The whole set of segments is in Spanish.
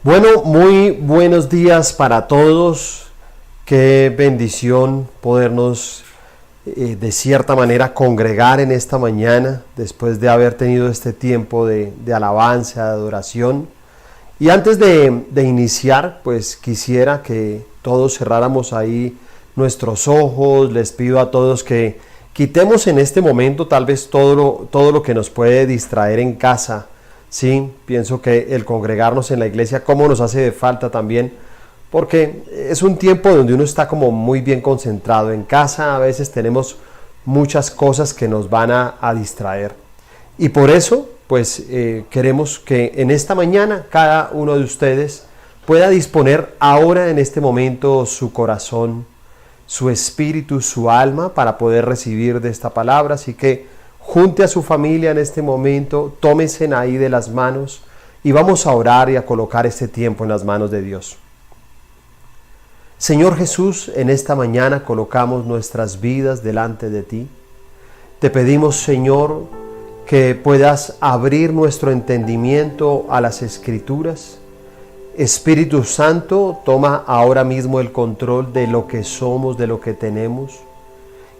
Bueno, muy buenos días para todos. Qué bendición podernos de cierta manera congregar en esta mañana después de haber tenido este tiempo de alabanza, de adoración. Y antes de iniciar, pues quisiera que todos cerráramos ahí nuestros ojos. Les pido a todos que quitemos en este momento tal vez todo lo que nos puede distraer en casa. Sí, pienso que el congregarnos en la iglesia, cómo nos hace de falta también, porque es un tiempo donde uno está como muy bien concentrado. En casa a veces tenemos muchas cosas que nos van a distraer. Y por eso, pues queremos que en esta mañana cada uno de ustedes pueda disponer ahora en este momento su corazón, su espíritu, su alma para poder recibir de esta palabra. Así que junte a su familia en este momento, tómense ahí de las manos y vamos a orar y a colocar este tiempo en las manos de Dios. Señor Jesús, en esta mañana colocamos nuestras vidas delante de ti. Te pedimos, Señor, que puedas abrir nuestro entendimiento a las Escrituras. Espíritu Santo, toma ahora mismo el control de lo que somos, de lo que tenemos.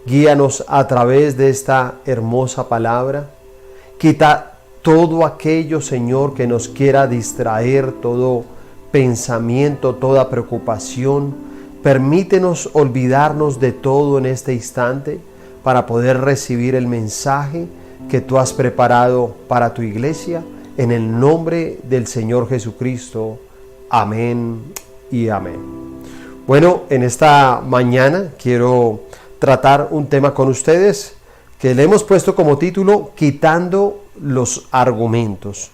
Guíanos a través de esta hermosa palabra. Quita todo aquello, Señor, que nos quiera distraer, todo pensamiento, toda preocupación. Permítenos olvidarnos de todo en este instante para poder recibir el mensaje que tú has preparado para tu iglesia. En el nombre del Señor Jesucristo. Amén y amén. Bueno, en esta mañana quiero tratar un tema con ustedes que le hemos puesto como título Quitando los argumentos.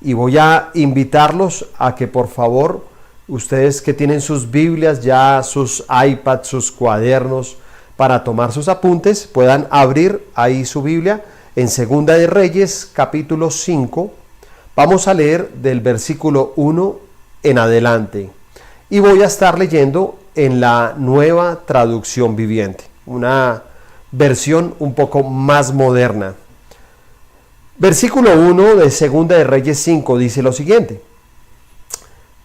Y voy a invitarlos a que por favor, ustedes que tienen sus Biblias, ya sus iPads, sus cuadernos para tomar sus apuntes, puedan abrir ahí su Biblia en Segunda de Reyes, capítulo 5. Vamos a leer del versículo 1 en adelante. Y voy a estar leyendo en la Nueva Traducción Viviente, una versión un poco más moderna. Versículo 1 de Segunda de Reyes 5 dice lo siguiente: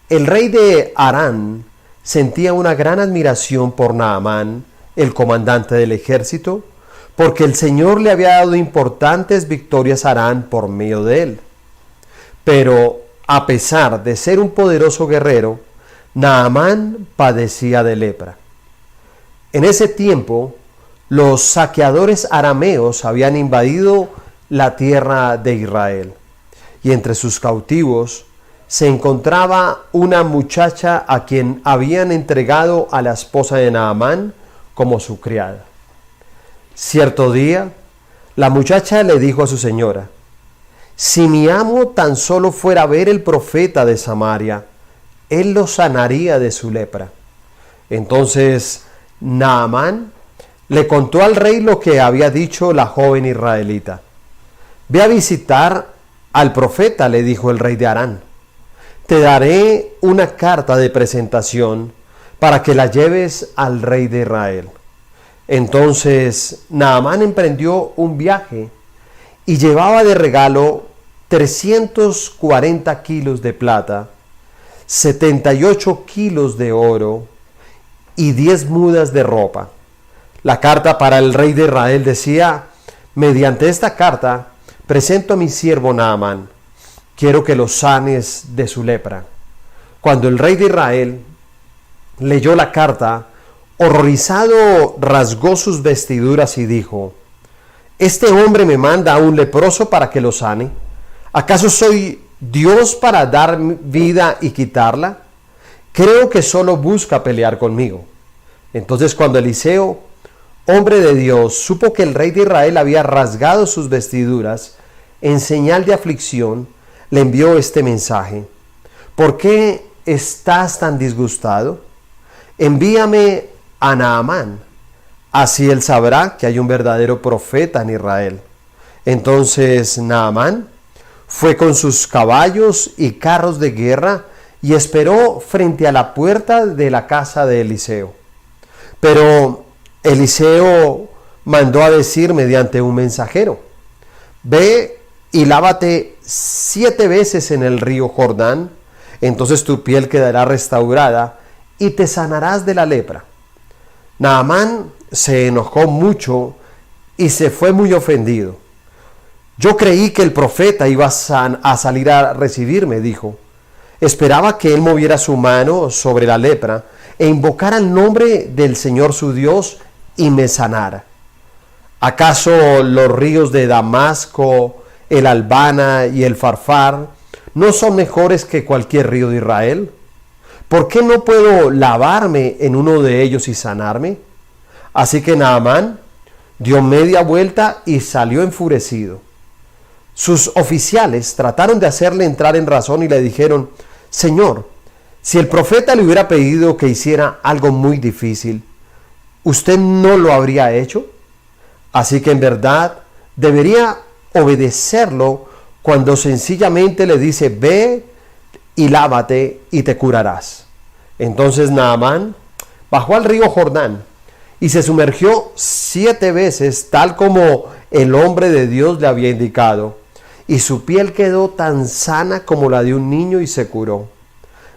El rey de Aram sentía una gran admiración por Naamán, el comandante del ejército, porque el Señor le había dado importantes victorias a Aram por medio de él. Pero a pesar de ser un poderoso guerrero, Naamán padecía de lepra. En ese tiempo, los saqueadores arameos habían invadido la tierra de Israel, y entre sus cautivos se encontraba una muchacha a quien habían entregado a la esposa de Naamán como su criada. Cierto día, la muchacha le dijo a su señora: si mi amo tan solo fuera a ver el profeta de Samaria, él lo sanaría de su lepra. Entonces Naamán le contó al rey lo que había dicho la joven israelita. Ve a visitar al profeta, le dijo el rey de Aram. Te daré una carta de presentación para que la lleves al rey de Israel. Entonces Naamán emprendió un viaje y llevaba de regalo 340 kilos de plata, 78 kilos de oro y 10 mudas de ropa. La carta para el rey de Israel decía: mediante esta carta presento a mi siervo Naamán. Quiero que lo sanes de su lepra. Cuando el rey de Israel leyó la carta, horrorizado rasgó sus vestiduras y dijo: ¿este hombre me manda a un leproso para que lo sane? ¿Acaso soy Dios para dar vida y quitarla? Creo que solo busca pelear conmigo. Entonces cuando Eliseo, hombre de Dios, supo que el rey de Israel había rasgado sus vestiduras en señal de aflicción, le envió este mensaje: ¿por qué estás tan disgustado? Envíame a Naamán, así él sabrá que hay un verdadero profeta en Israel. Entonces Naamán fue con sus caballos y carros de guerra y esperó frente a la puerta de la casa de Eliseo. Pero Eliseo mandó a decir mediante un mensajero: ve y lávate 7 veces en el río Jordán, entonces tu piel quedará restaurada y te sanarás de la lepra. Naamán se enojó mucho y se fue muy ofendido. Yo creí que el profeta iba a salir a recibirme, dijo. Esperaba que él moviera su mano sobre la lepra e invocara el nombre del Señor su Dios y me sanara. ¿Acaso los ríos de Damasco, el Albana y el Farfar no son mejores que cualquier río de Israel? ¿Por qué no puedo lavarme en uno de ellos y sanarme? Así que Naamán dio media vuelta y salió enfurecido. Sus oficiales trataron de hacerle entrar en razón y le dijeron: Señor, si el profeta le hubiera pedido que hiciera algo muy difícil, ¿usted no lo habría hecho? Así que en verdad debería obedecerlo cuando sencillamente le dice: ve y lávate y te curarás. Entonces Naamán bajó al río Jordán y se sumergió 7 veces, tal como el hombre de Dios le había indicado, y su piel quedó tan sana como la de un niño y se curó.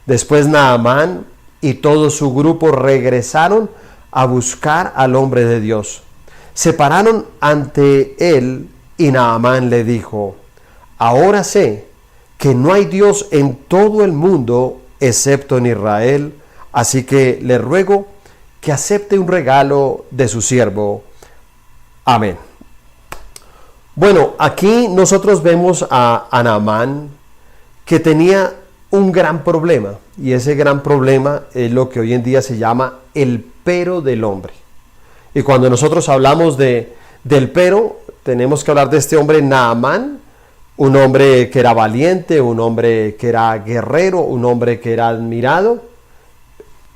Después Naamán y todo su grupo regresaron a buscar al hombre de Dios. Se pararon ante él y Naamán le dijo: ahora sé que no hay Dios en todo el mundo excepto en Israel, así que le ruego que acepte un regalo de su siervo. Amén. Bueno, aquí nosotros vemos a Naamán que tenía un gran problema, y ese gran problema es lo que hoy en día se llama el pero del hombre. Y cuando nosotros hablamos del pero, tenemos que hablar de este hombre Naamán, un hombre que era valiente, un hombre que era guerrero, un hombre que era admirado.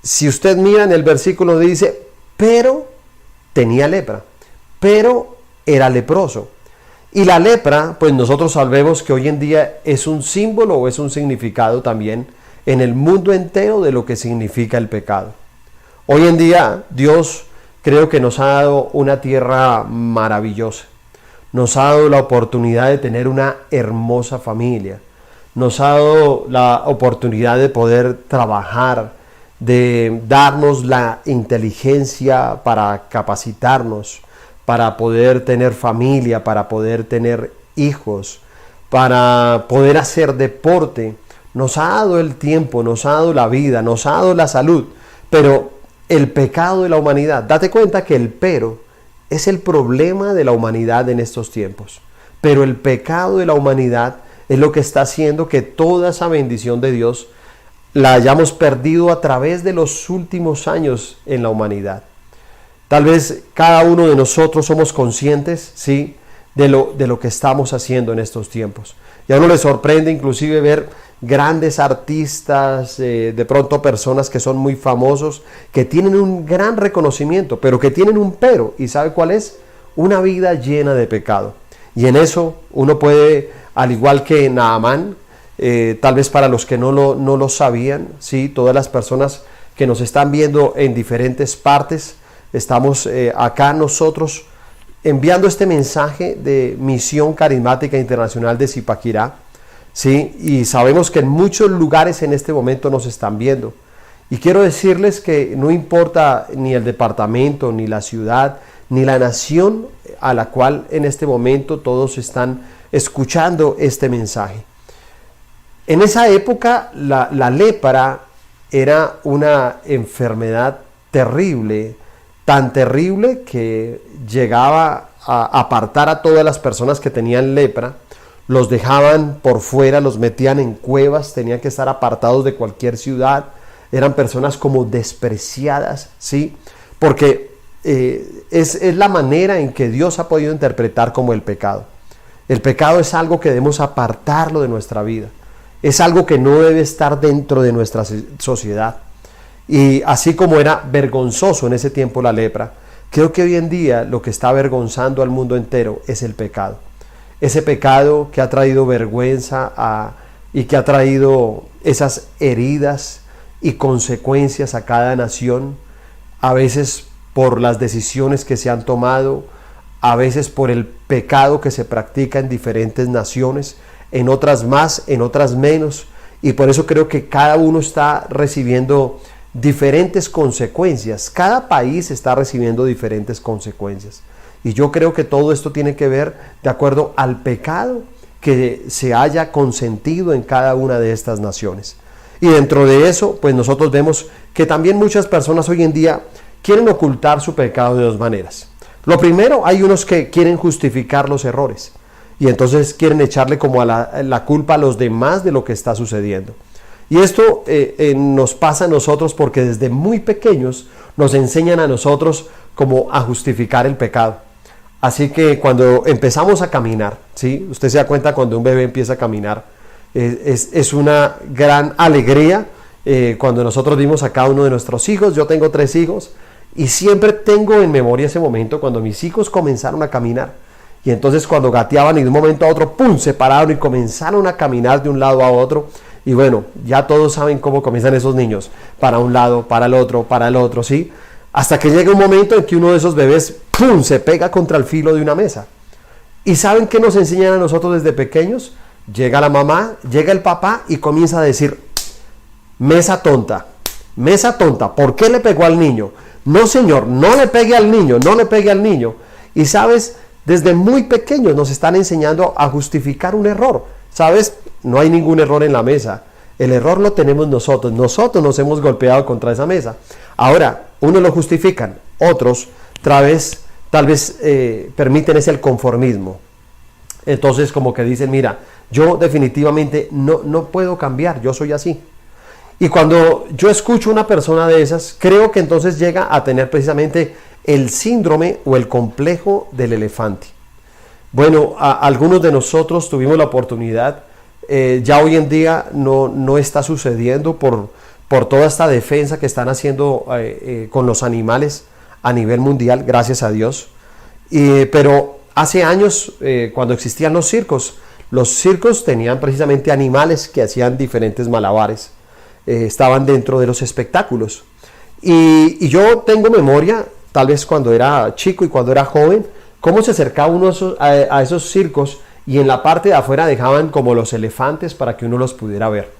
Si usted mira en el versículo dice, pero tenía lepra, pero era leproso. Y la lepra, pues nosotros sabemos que hoy en día es un símbolo o es un significado también en el mundo entero de lo que significa el pecado. Hoy en día Dios creo que nos ha dado una tierra maravillosa. Nos ha dado la oportunidad de tener una hermosa familia. Nos ha dado la oportunidad de poder trabajar, de darnos la inteligencia para capacitarnos, para poder tener familia, para poder tener hijos, para poder hacer deporte. Nos ha dado el tiempo, nos ha dado la vida, nos ha dado la salud, pero el pecado de la humanidad, date cuenta que el pero es el problema de la humanidad en estos tiempos, pero el pecado de la humanidad es lo que está haciendo que toda esa bendición de Dios la hayamos perdido a través de los últimos años en la humanidad. Tal vez cada uno de nosotros somos conscientes, ¿sí?, de lo que estamos haciendo en estos tiempos. Y a uno le sorprende inclusive ver grandes artistas, de pronto personas que son muy famosos, que tienen un gran reconocimiento, pero que tienen un pero. ¿Y sabe cuál es? Una vida llena de pecado. Y en eso uno puede, al igual que Naamán, tal vez para los que no lo sabían, ¿sí?, todas las personas que nos están viendo en diferentes partes, estamos acá nosotros enviando este mensaje de Misión Carismática Internacional de Zipaquirá, ¿sí? Y sabemos que en muchos lugares en este momento nos están viendo. Y quiero decirles que no importa ni el departamento, ni la ciudad, ni la nación a la cual en este momento todos están escuchando este mensaje. En esa época la lepra era una enfermedad terrible, tan terrible que llegaba a apartar a todas las personas que tenían lepra, los dejaban por fuera, los metían en cuevas, tenían que estar apartados de cualquier ciudad, eran personas como despreciadas, ¿sí? Porque es la manera en que Dios ha podido interpretar como el pecado. El pecado es algo que debemos apartarlo de nuestra vida, es algo que no debe estar dentro de nuestra sociedad. Y así como era vergonzoso en ese tiempo la lepra, creo que hoy en día lo que está avergonzando al mundo entero es el pecado. Ese pecado que ha traído vergüenza y que ha traído esas heridas y consecuencias a cada nación, a veces por las decisiones que se han tomado, a veces por el pecado que se practica en diferentes naciones, en otras más, en otras menos. Y por eso creo que cada uno está recibiendo diferentes consecuencias. Cada país está recibiendo diferentes consecuencias. Y yo creo que todo esto tiene que ver de acuerdo al pecado que se haya consentido en cada una de estas naciones. Y dentro de eso, pues nosotros vemos que también muchas personas hoy en día quieren ocultar su pecado de dos maneras. Lo primero, hay unos que quieren justificar los errores y entonces quieren echarle como la culpa a los demás de lo que está sucediendo. Y esto nos pasa a nosotros porque desde muy pequeños nos enseñan a nosotros como a justificar el pecado. Así que cuando empezamos a caminar, ¿sí? Usted se da cuenta cuando un bebé empieza a caminar, es una gran alegría cuando nosotros vimos a cada uno de nuestros hijos. Yo tengo 3 hijos y siempre tengo en memoria ese momento cuando mis hijos comenzaron a caminar. Y entonces cuando gateaban y de un momento a otro, ¡pum!, se pararon y comenzaron a caminar de un lado a otro. Y bueno, ya todos saben cómo comienzan esos niños, para un lado, para el otro, ¿sí? Hasta que llega un momento en que uno de esos bebés, ¡pum!, se pega contra el filo de una mesa. ¿Y saben qué nos enseñan a nosotros desde pequeños? Llega la mamá, llega el papá y comienza a decir, mesa tonta, ¿por qué le pegó al niño? No, señor, no le pegue al niño, no le pegue al niño. Y sabes, desde muy pequeños nos están enseñando a justificar un error. ¿Sabes? No hay ningún error en la mesa. El error lo tenemos nosotros. Nosotros nos hemos golpeado contra esa mesa. Ahora, unos lo justifican, otros tal vez permiten ese el conformismo. Entonces como que dicen, mira, yo definitivamente no puedo cambiar, yo soy así. Y cuando yo escucho a una persona de esas, creo que entonces llega a tener precisamente el síndrome o el complejo del elefante. Bueno, algunos de nosotros tuvimos la oportunidad, ya hoy en día no está sucediendo por toda esta defensa que están haciendo con los animales a nivel mundial, gracias a Dios. Pero hace años, cuando existían los circos tenían precisamente animales que hacían diferentes malabares, estaban dentro de los espectáculos. Y yo tengo memoria, tal vez cuando era chico y cuando era joven, cómo se acercaba uno a esos circos y en la parte de afuera dejaban como los elefantes para que uno los pudiera ver.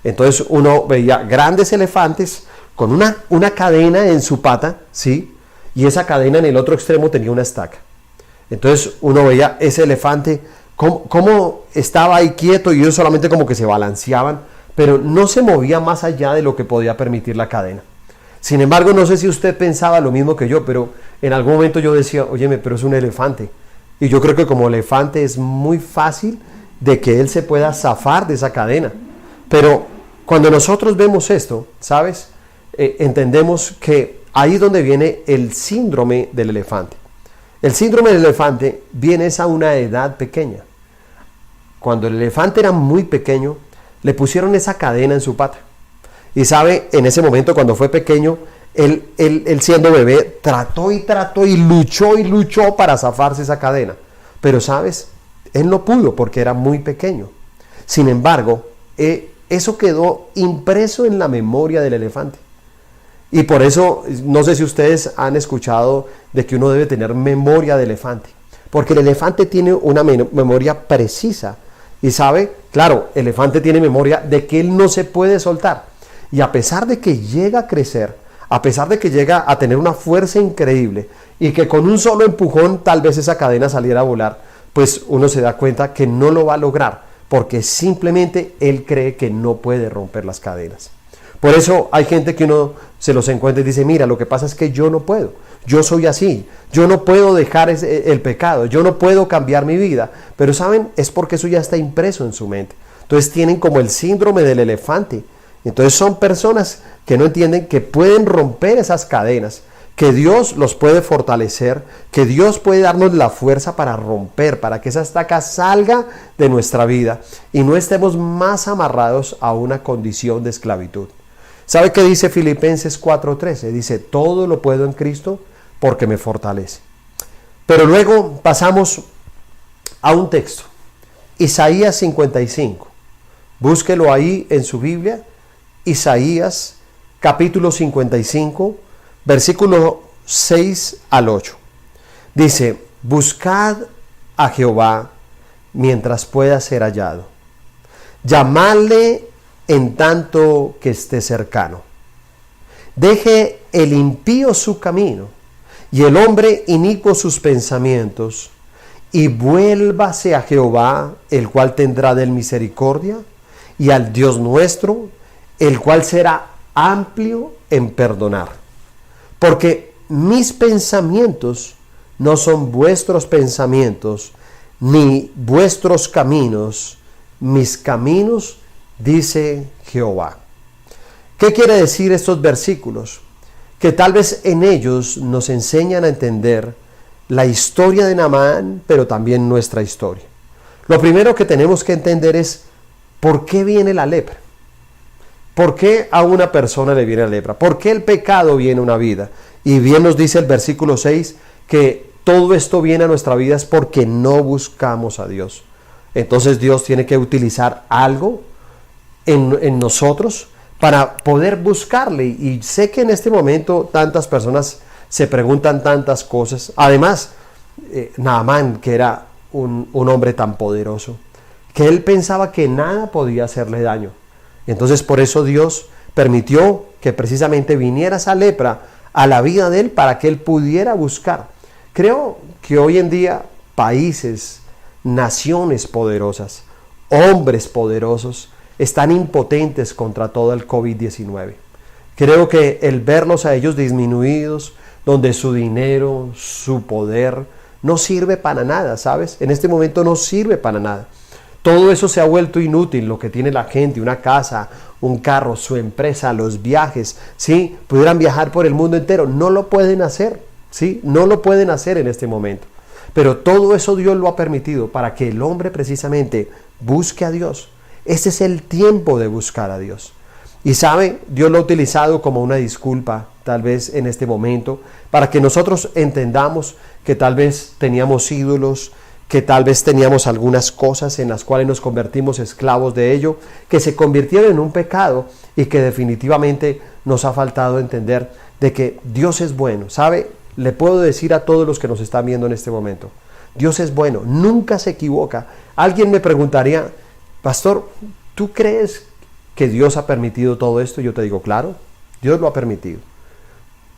Entonces uno veía grandes elefantes con una cadena en su pata, ¿sí? Y esa cadena en el otro extremo tenía una estaca. Entonces uno veía ese elefante, cómo estaba ahí quieto y ellos solamente como que se balanceaban, pero no se movía más allá de lo que podía permitir la cadena. Sin embargo, no sé si usted pensaba lo mismo que yo, pero en algún momento yo decía, óyeme, pero es un elefante. Y yo creo que como elefante es muy fácil de que él se pueda zafar de esa cadena. Pero cuando nosotros vemos esto, ¿sabes? Entendemos que ahí es donde viene el síndrome del elefante. El síndrome del elefante viene a una edad pequeña. Cuando el elefante era muy pequeño, le pusieron esa cadena en su pata. Y sabe, en ese momento cuando fue pequeño, él siendo bebé, trató y luchó para zafarse esa cadena. Pero sabes, él no pudo porque era muy pequeño. Sin embargo, eso quedó impreso en la memoria del elefante. Y por eso, no sé si ustedes han escuchado de que uno debe tener memoria de elefante. Porque el elefante tiene una memoria precisa. Y sabe, claro, el elefante tiene memoria de que él no se puede soltar. Y a pesar de que llega a crecer, a pesar de que llega a tener una fuerza increíble y que con un solo empujón tal vez esa cadena saliera a volar, pues uno se da cuenta que no lo va a lograr porque simplemente él cree que no puede romper las cadenas. Por eso hay gente que uno se los encuentra y dice, mira, lo que pasa es que yo no puedo, yo soy así, yo no puedo dejar el pecado, yo no puedo cambiar mi vida. Pero ¿saben? Es porque eso ya está impreso en su mente. Entonces tienen como el síndrome del elefante. Entonces son personas que no entienden que pueden romper esas cadenas, que Dios los puede fortalecer, que Dios puede darnos la fuerza para romper, para que esa estaca salga de nuestra vida y no estemos más amarrados a una condición de esclavitud. ¿Sabe qué dice Filipenses 4:13? Dice, todo lo puedo en Cristo porque me fortalece. Pero luego pasamos a un texto, Isaías 55. Búsquelo ahí en su Biblia. Isaías capítulo 55, versículo 6 al 8. Dice, buscad a Jehová mientras pueda ser hallado. Llamadle en tanto que esté cercano. Deje el impío su camino y el hombre inicuo sus pensamientos, y vuélvase a Jehová, el cual tendrá de él misericordia, y al Dios nuestro, el cual será amplio en perdonar. Porque mis pensamientos no son vuestros pensamientos, ni vuestros caminos, mis caminos, dice Jehová. ¿Qué quiere decir estos versículos? Que tal vez en ellos nos enseñan a entender la historia de Naamán, pero también nuestra historia. Lo primero que tenemos que entender es por qué viene la lepra. ¿Por qué a una persona le viene la lepra? ¿Por qué el pecado viene a una vida? Y bien nos dice el versículo 6 que todo esto viene a nuestra vida es porque no buscamos a Dios. Entonces Dios tiene que utilizar algo en nosotros para poder buscarle. Y sé que en este momento tantas personas se preguntan tantas cosas. Además, Naamán, que era un hombre tan poderoso, que él pensaba que nada podía hacerle daño. Entonces por eso Dios permitió que precisamente viniera esa lepra a la vida de él para que él pudiera buscar. Creo que hoy en día países, naciones poderosas, hombres poderosos están impotentes contra todo el COVID-19. Creo que el verlos a ellos disminuidos, donde su dinero, su poder no sirve para nada, ¿sabes? En este momento no sirve para nada. Todo eso se ha vuelto inútil, lo que tiene la gente, una casa, un carro, su empresa, los viajes, ¿sí? Pudieran viajar por el mundo entero, no lo pueden hacer, ¿sí? No lo pueden hacer en este momento. Pero todo eso Dios lo ha permitido para que el hombre precisamente busque a Dios. Ese es el tiempo de buscar a Dios. Y sabe, Dios lo ha utilizado como una disculpa, tal vez en este momento, para que nosotros entendamos que tal vez teníamos ídolos, que tal vez teníamos algunas cosas en las cuales nos convertimos esclavos de ello, que se convirtieron en un pecado y que definitivamente nos ha faltado entender de que Dios es bueno. ¿Sabe? Le puedo decir a todos los que nos están viendo en este momento, Dios es bueno, nunca se equivoca. Alguien me preguntaría, pastor, ¿tú crees que Dios ha permitido todo esto? Yo te digo, claro, Dios lo ha permitido.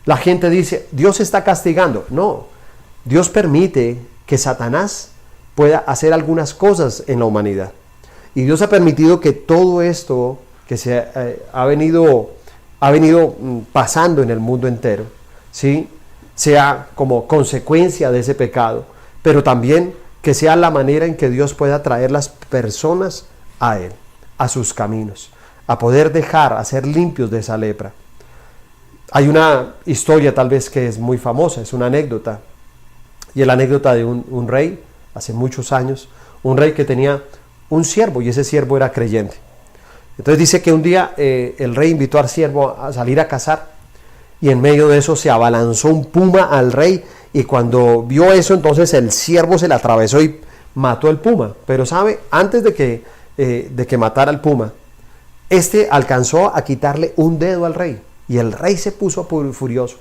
La gente dice, Dios está castigando. No, Dios permite que Satanás pueda hacer algunas cosas en la humanidad. Y Dios ha permitido que todo esto que se ha venido pasando en el mundo entero, ¿sí?, sea como consecuencia de ese pecado, pero también que sea la manera en que Dios pueda traer las personas a Él, a sus caminos, a poder a ser limpios de esa lepra. Hay una historia tal vez que es muy famosa, es una anécdota, y es la anécdota de un rey, hace muchos años, un rey que tenía un siervo, y ese siervo era creyente. Entonces dice que un día el rey invitó al siervo a salir a cazar, y en medio de eso se abalanzó un puma al rey, y cuando vio eso, entonces el siervo se le atravesó y mató al puma. Pero sabe, antes de que matara al puma, este alcanzó a quitarle un dedo al rey, y el rey se puso furioso.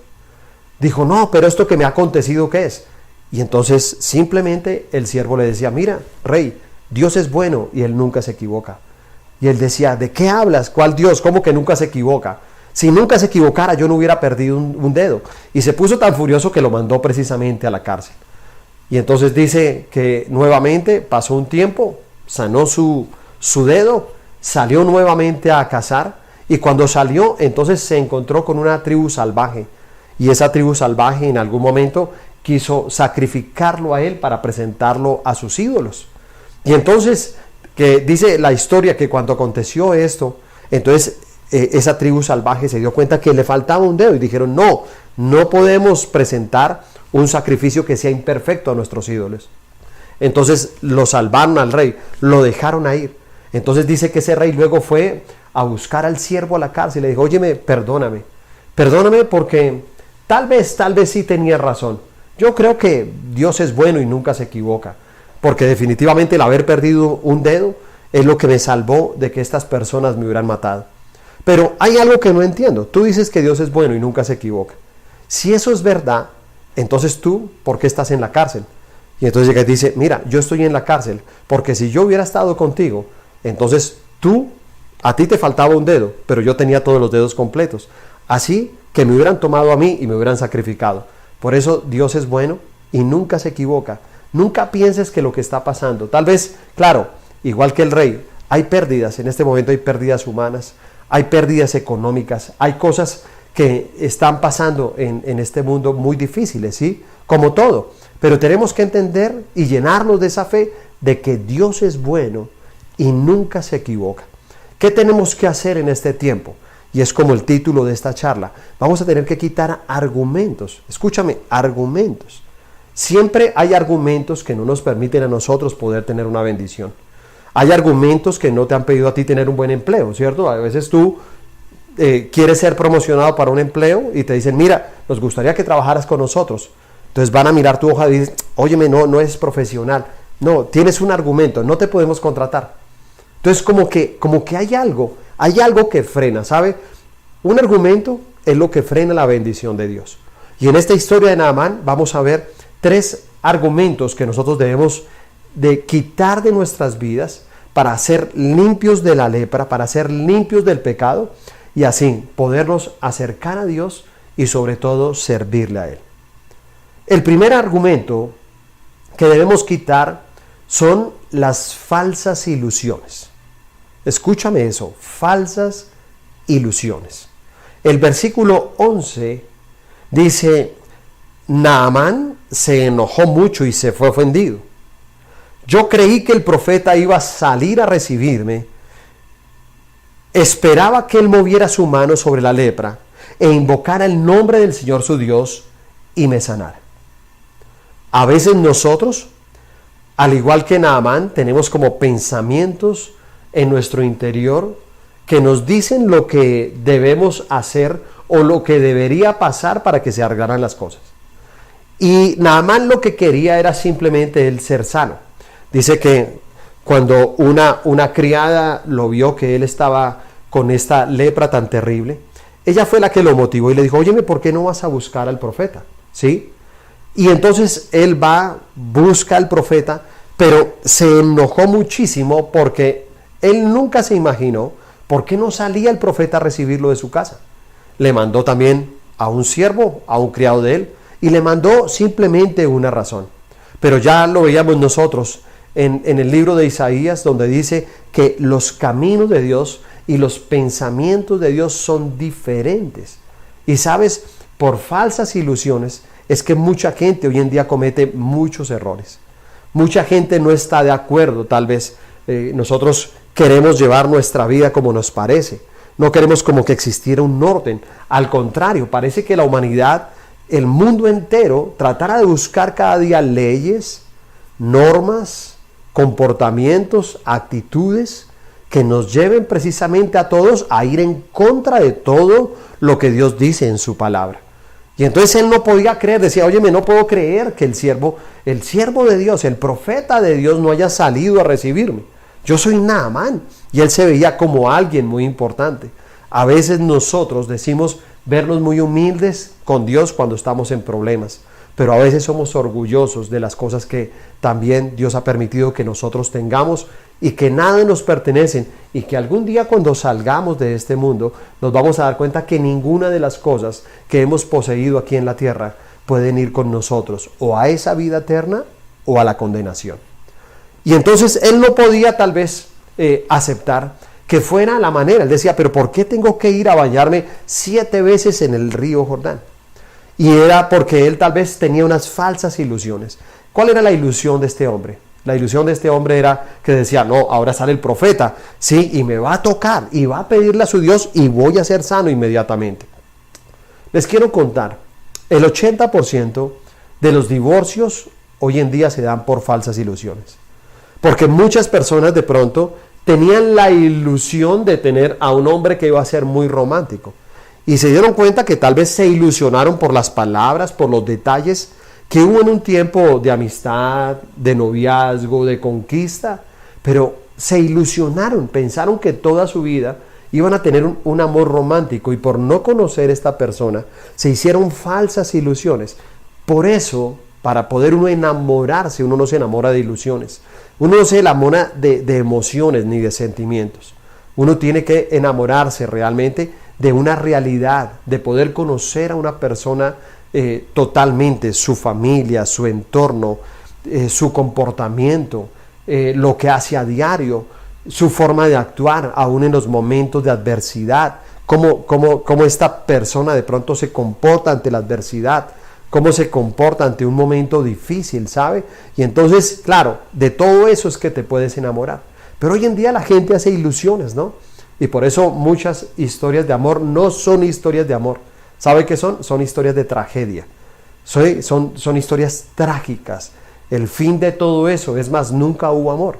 Dijo, no, pero esto que me ha acontecido, ¿qué es? Y entonces simplemente el siervo le decía, mira, rey, Dios es bueno y Él nunca se equivoca. Y él decía, ¿de qué hablas? ¿Cuál Dios? ¿Cómo que nunca se equivoca? Si nunca se equivocara, yo no hubiera perdido un dedo. Y se puso tan furioso que lo mandó precisamente a la cárcel. Y entonces dice que nuevamente pasó un tiempo, sanó su dedo, salió nuevamente a cazar, y cuando salió, entonces se encontró con una tribu salvaje. Y esa tribu salvaje en algún momento quiso sacrificarlo a él para presentarlo a sus ídolos. Y entonces, que dice la historia que cuando aconteció esto, entonces esa tribu salvaje se dio cuenta que le faltaba un dedo y dijeron, no podemos presentar un sacrificio que sea imperfecto a nuestros ídolos. Entonces lo salvaron al rey, lo dejaron a ir. Entonces dice que ese rey luego fue a buscar al siervo a la cárcel y le dijo, óyeme, perdóname porque tal vez sí tenía razón. Yo creo que Dios es bueno y nunca se equivoca, porque definitivamente el haber perdido un dedo es lo que me salvó de que estas personas me hubieran matado. Pero hay algo que no entiendo. Tú dices que Dios es bueno y nunca se equivoca. Si eso es verdad, entonces tú, ¿por qué estás en la cárcel? Y entonces llega y dice, mira, yo estoy en la cárcel porque si yo hubiera estado contigo, entonces tú A ti te faltaba un dedo, pero yo tenía todos los dedos completos. Así que me hubieran tomado a mí y me hubieran sacrificado. Por eso Dios es bueno y nunca se equivoca. Nunca pienses que lo que está pasando, tal vez, claro, igual que el rey, hay pérdidas, en este momento hay pérdidas humanas, hay pérdidas económicas, hay cosas que están pasando en este mundo muy difíciles, ¿sí? Como todo. Pero tenemos que entender y llenarnos de esa fe de que Dios es bueno y nunca se equivoca. ¿Qué tenemos que hacer en este tiempo? Y es como el título de esta charla. Vamos a tener que quitar argumentos. Escúchame, argumentos. Siempre hay argumentos que no nos permiten a nosotros poder tener una bendición. Hay argumentos que no te han pedido a ti tener un buen empleo, ¿cierto? A veces tú quieres ser promocionado para un empleo y te dicen, mira, nos gustaría que trabajaras con nosotros. Entonces van a mirar tu hoja y dicen, óyeme, no es profesional. No, tienes un argumento, no te podemos contratar. Entonces como que hay algo que frena, ¿sabe? Un argumento es lo que frena la bendición de Dios. Y en esta historia de Naamán vamos a ver 3 argumentos que nosotros debemos de quitar de nuestras vidas para ser limpios de la lepra, para ser limpios del pecado y así podernos acercar a Dios y sobre todo servirle a Él. El primer argumento que debemos quitar son las falsas ilusiones. Escúchame eso, falsas ilusiones. El versículo 11 dice, Naamán se enojó mucho y se fue ofendido. Yo creí que el profeta iba a salir a recibirme. Esperaba que él moviera su mano sobre la lepra e invocara el nombre del Señor su Dios y me sanara. A veces nosotros, al igual que Naamán, tenemos como pensamientos en nuestro interior que nos dicen lo que debemos hacer o lo que debería pasar para que se arreglaran las cosas. Y Naamán lo que quería era simplemente el ser sano. Dice que cuando una criada lo vio que él estaba con esta lepra tan terrible, ella fue la que lo motivó y le dijo, óyeme, ¿por qué no vas a buscar al profeta? ¿Sí? Y entonces él va, busca al profeta, pero se enojó muchísimo porque él nunca se imaginó por qué no salía el profeta a recibirlo de su casa. Le mandó también a un siervo, a un criado de él, y le mandó simplemente una razón. Pero ya lo veíamos nosotros en el libro de Isaías, donde dice que los caminos de Dios y los pensamientos de Dios son diferentes. Y sabes, por falsas ilusiones es que mucha gente hoy en día comete muchos errores. Mucha gente no está de acuerdo, tal vez nosotros queremos llevar nuestra vida como nos parece. No queremos como que existiera un orden. Al contrario, parece que la humanidad, el mundo entero, tratara de buscar cada día leyes, normas, comportamientos, actitudes que nos lleven precisamente a todos a ir en contra de todo lo que Dios dice en su palabra. Y entonces él no podía creer, decía, óyeme, no puedo creer que el siervo de Dios, el profeta de Dios no haya salido a recibirme. Yo soy Naamán. Y él se veía como alguien muy importante. A veces nosotros decimos vernos muy humildes con Dios cuando estamos en problemas, pero a veces somos orgullosos de las cosas que también Dios ha permitido que nosotros tengamos y que nada nos pertenecen y que algún día cuando salgamos de este mundo nos vamos a dar cuenta que ninguna de las cosas que hemos poseído aquí en la tierra pueden ir con nosotros o a esa vida eterna o a la condenación. Y entonces él no podía tal vez aceptar que fuera la manera. Él decía, pero ¿por qué tengo que ir a bañarme 7 veces en el río Jordán? Y era porque él tal vez tenía unas falsas ilusiones. ¿Cuál era la ilusión de este hombre? La ilusión de este hombre era que decía, no, ahora sale el profeta, sí, y me va a tocar, y va a pedirle a su Dios, y voy a ser sano inmediatamente. Les quiero contar, el 80% de los divorcios hoy en día se dan por falsas ilusiones. Porque muchas personas de pronto tenían la ilusión de tener a un hombre que iba a ser muy romántico. Y se dieron cuenta que tal vez se ilusionaron por las palabras, por los detalles que hubo en un tiempo de amistad, de noviazgo, de conquista. Pero se ilusionaron, pensaron que toda su vida iban a tener un amor romántico. Y por no conocer a esta persona, se hicieron falsas ilusiones. Por eso, para poder uno enamorarse, uno no se enamora de ilusiones. Uno no se enamora de emociones ni de sentimientos. Uno tiene que enamorarse realmente de una realidad, de poder conocer a una persona totalmente, su familia, su entorno, su comportamiento, lo que hace a diario, su forma de actuar, aún en los momentos de adversidad, cómo esta persona de pronto se comporta ante la adversidad, cómo se comporta ante un momento difícil, ¿sabe? Y entonces, claro, de todo eso es que te puedes enamorar. Pero hoy en día la gente hace ilusiones, ¿no? Y por eso muchas historias de amor no son historias de amor. ¿Sabe qué son? Son historias de tragedia. Son historias trágicas. El fin de todo eso, es más, nunca hubo amor.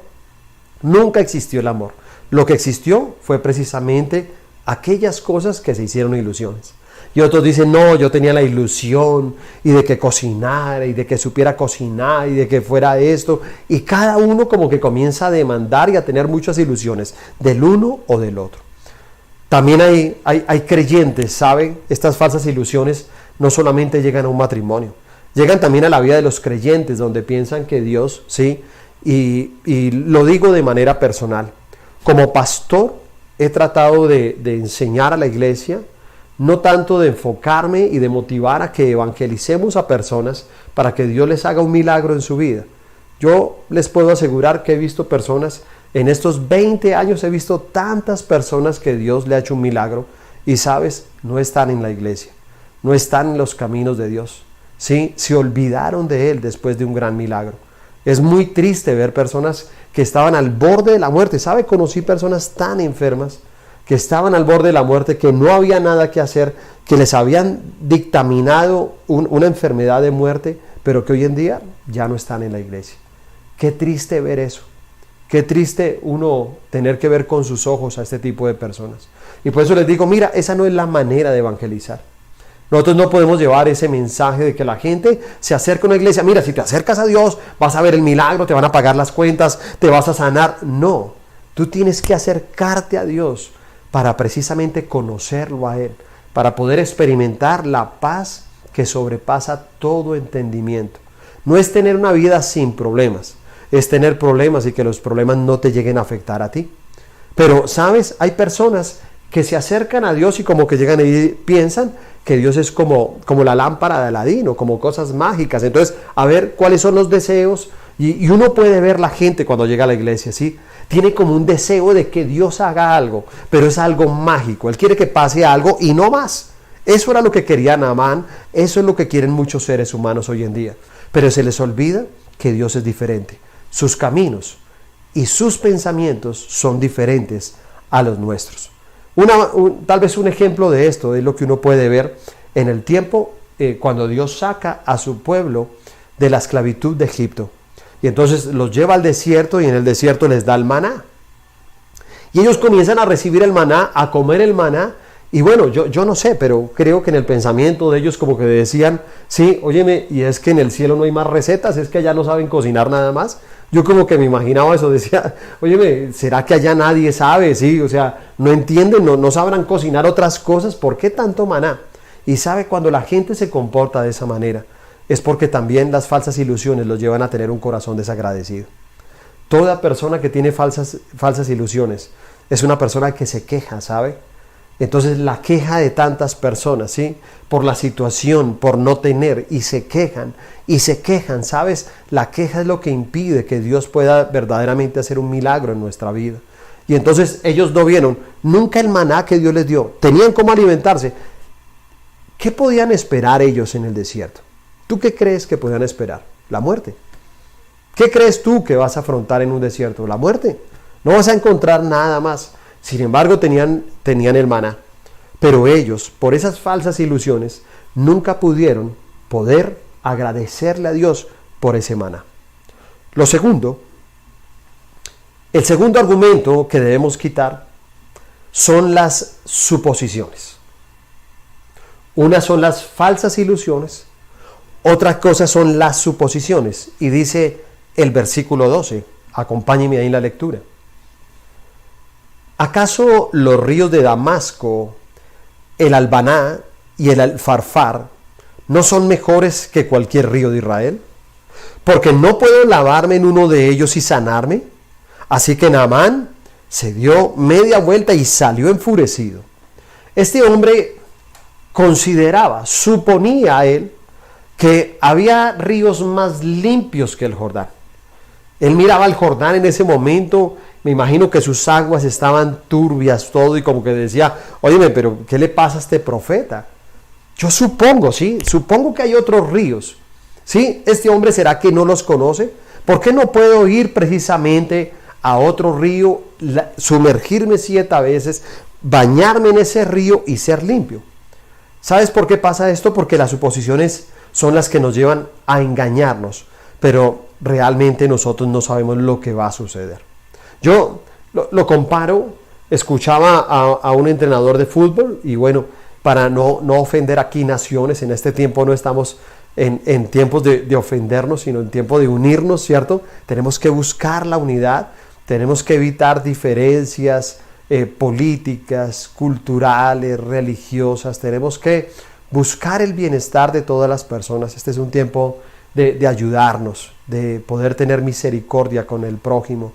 Nunca existió el amor. Lo que existió fue precisamente aquellas cosas que se hicieron ilusiones. Y otros dicen, no, yo tenía la ilusión y de que cocinara y de que supiera cocinar y de que fuera esto. Y cada uno como que comienza a demandar y a tener muchas ilusiones del uno o del otro. También hay creyentes, ¿saben? Estas falsas ilusiones no solamente llegan a un matrimonio, llegan también a la vida de los creyentes, donde piensan que Dios, ¿sí? Y lo digo de manera personal. Como pastor he tratado de enseñar a la iglesia, no tanto de enfocarme y de motivar a que evangelicemos a personas para que Dios les haga un milagro en su vida. Yo les puedo asegurar que he visto personas, en estos 20 años he visto tantas personas que Dios le ha hecho un milagro y, ¿sabes? No están en la iglesia, no están en los caminos de Dios, ¿sí? Se olvidaron de Él después de un gran milagro. Es muy triste ver personas que estaban al borde de la muerte. ¿Sabe? Conocí personas tan enfermas que estaban al borde de la muerte, que no había nada que hacer, que les habían dictaminado una enfermedad de muerte, pero que hoy en día ya no están en la iglesia. Qué triste ver eso. Qué triste uno tener que ver con sus ojos a este tipo de personas. Y por eso les digo, mira, esa no es la manera de evangelizar. Nosotros no podemos llevar ese mensaje de que la gente se acerca a una iglesia. Mira, si te acercas a Dios, vas a ver el milagro, te van a pagar las cuentas, te vas a sanar. No, tú tienes que acercarte a Dios para precisamente conocerlo a Él, para poder experimentar la paz que sobrepasa todo entendimiento. No es tener una vida sin problemas, es tener problemas y que los problemas no te lleguen a afectar a ti. Pero, ¿sabes? Hay personas que se acercan a Dios y como que llegan y piensan que Dios es como la lámpara de Aladín o como cosas mágicas. Entonces, a ver cuáles son los deseos. Y uno puede ver la gente cuando llega a la iglesia, ¿sí? Tiene como un deseo de que Dios haga algo, pero es algo mágico. Él quiere que pase algo y no más. Eso era lo que quería Naamán, eso es lo que quieren muchos seres humanos hoy en día. Pero se les olvida que Dios es diferente. Sus caminos y sus pensamientos son diferentes a los nuestros. Tal vez un ejemplo de esto es lo que uno puede ver en el tiempo cuando Dios saca a su pueblo de la esclavitud de Egipto. Y entonces los lleva al desierto y en el desierto les da el maná. Y ellos comienzan a recibir el maná, a comer el maná. Y bueno, yo no sé, pero creo que en el pensamiento de ellos como que decían, sí, óyeme, y es que en el cielo no hay más recetas, es que allá no saben cocinar nada más. Yo como que me imaginaba eso, decía, óyeme, ¿será que allá nadie sabe? Sí, o sea, no entienden, no sabrán cocinar otras cosas, ¿por qué tanto maná? Y sabe, cuando la gente se comporta de esa manera, es porque también las falsas ilusiones los llevan a tener un corazón desagradecido. Toda persona que tiene falsas ilusiones es una persona que se queja, ¿sabe? Entonces la queja de tantas personas, ¿sí? Por la situación, por no tener, y se quejan, ¿sabes? La queja es lo que impide que Dios pueda verdaderamente hacer un milagro en nuestra vida. Y entonces ellos no vieron nunca el maná que Dios les dio, tenían cómo alimentarse. ¿Qué podían esperar ellos en el desierto? ¿Tú qué crees que podían esperar? La muerte. ¿Qué crees tú que vas a afrontar en un desierto? La muerte. No vas a encontrar nada más. Sin embargo, tenían el maná. Pero ellos, por esas falsas ilusiones, nunca pudieron poder agradecerle a Dios por ese maná. El segundo argumento que debemos quitar son las suposiciones. Una son las falsas ilusiones, otra cosa son las suposiciones. Y dice el versículo 12, acompáñenme ahí en la lectura. ¿Acaso los ríos de Damasco, el Albaná y el Alfarfar no son mejores que cualquier río de Israel? Porque no puedo lavarme en uno de ellos y sanarme. Así que Naamán se dio media vuelta y salió enfurecido. Este hombre consideraba, suponía él, que había ríos más limpios que el Jordán. Él miraba el Jordán en ese momento, me imagino que sus aguas estaban turbias, todo, y como que decía, óyeme, pero ¿qué le pasa a este profeta? Yo supongo, sí, supongo que hay otros ríos. ¿Sí? Este hombre, ¿será que no los conoce? ¿Por qué no puedo ir precisamente a otro río, sumergirme 7 veces, bañarme en ese río y ser limpio? ¿Sabes por qué pasa esto? Porque las suposiciones son las que nos llevan a engañarnos, pero realmente nosotros no sabemos lo que va a suceder. Yo lo comparo, escuchaba a un entrenador de fútbol, y bueno, para no ofender aquí naciones, en este tiempo no estamos en tiempos de ofendernos, sino en tiempo de unirnos, ¿cierto? Tenemos que buscar la unidad, tenemos que evitar diferencias políticas, culturales, religiosas, tenemos que buscar el bienestar de todas las personas. Este es un tiempo de ayudarnos, de poder tener misericordia con el prójimo,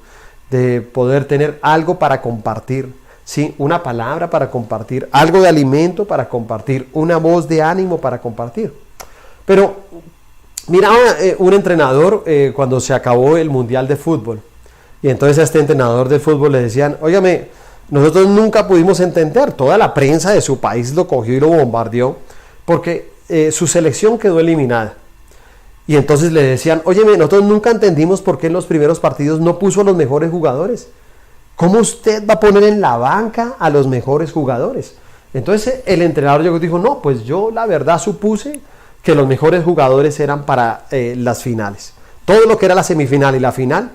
de poder tener algo para compartir, ¿sí? Una palabra para compartir, algo de alimento para compartir, una voz de ánimo para compartir. Pero miraba un entrenador cuando se acabó el Mundial de Fútbol, y entonces a este entrenador de fútbol le decían, óigame, nosotros nunca pudimos entender, toda la prensa de su país lo cogió y lo bombardeó, porque su selección quedó eliminada. Y entonces le decían, óyeme, nosotros nunca entendimos por qué en los primeros partidos no puso a los mejores jugadores. ¿Cómo usted va a poner en la banca a los mejores jugadores? Entonces el entrenador llegó y dijo, no, pues yo la verdad supuse que los mejores jugadores eran para las finales. Todo lo que era la semifinal y la final,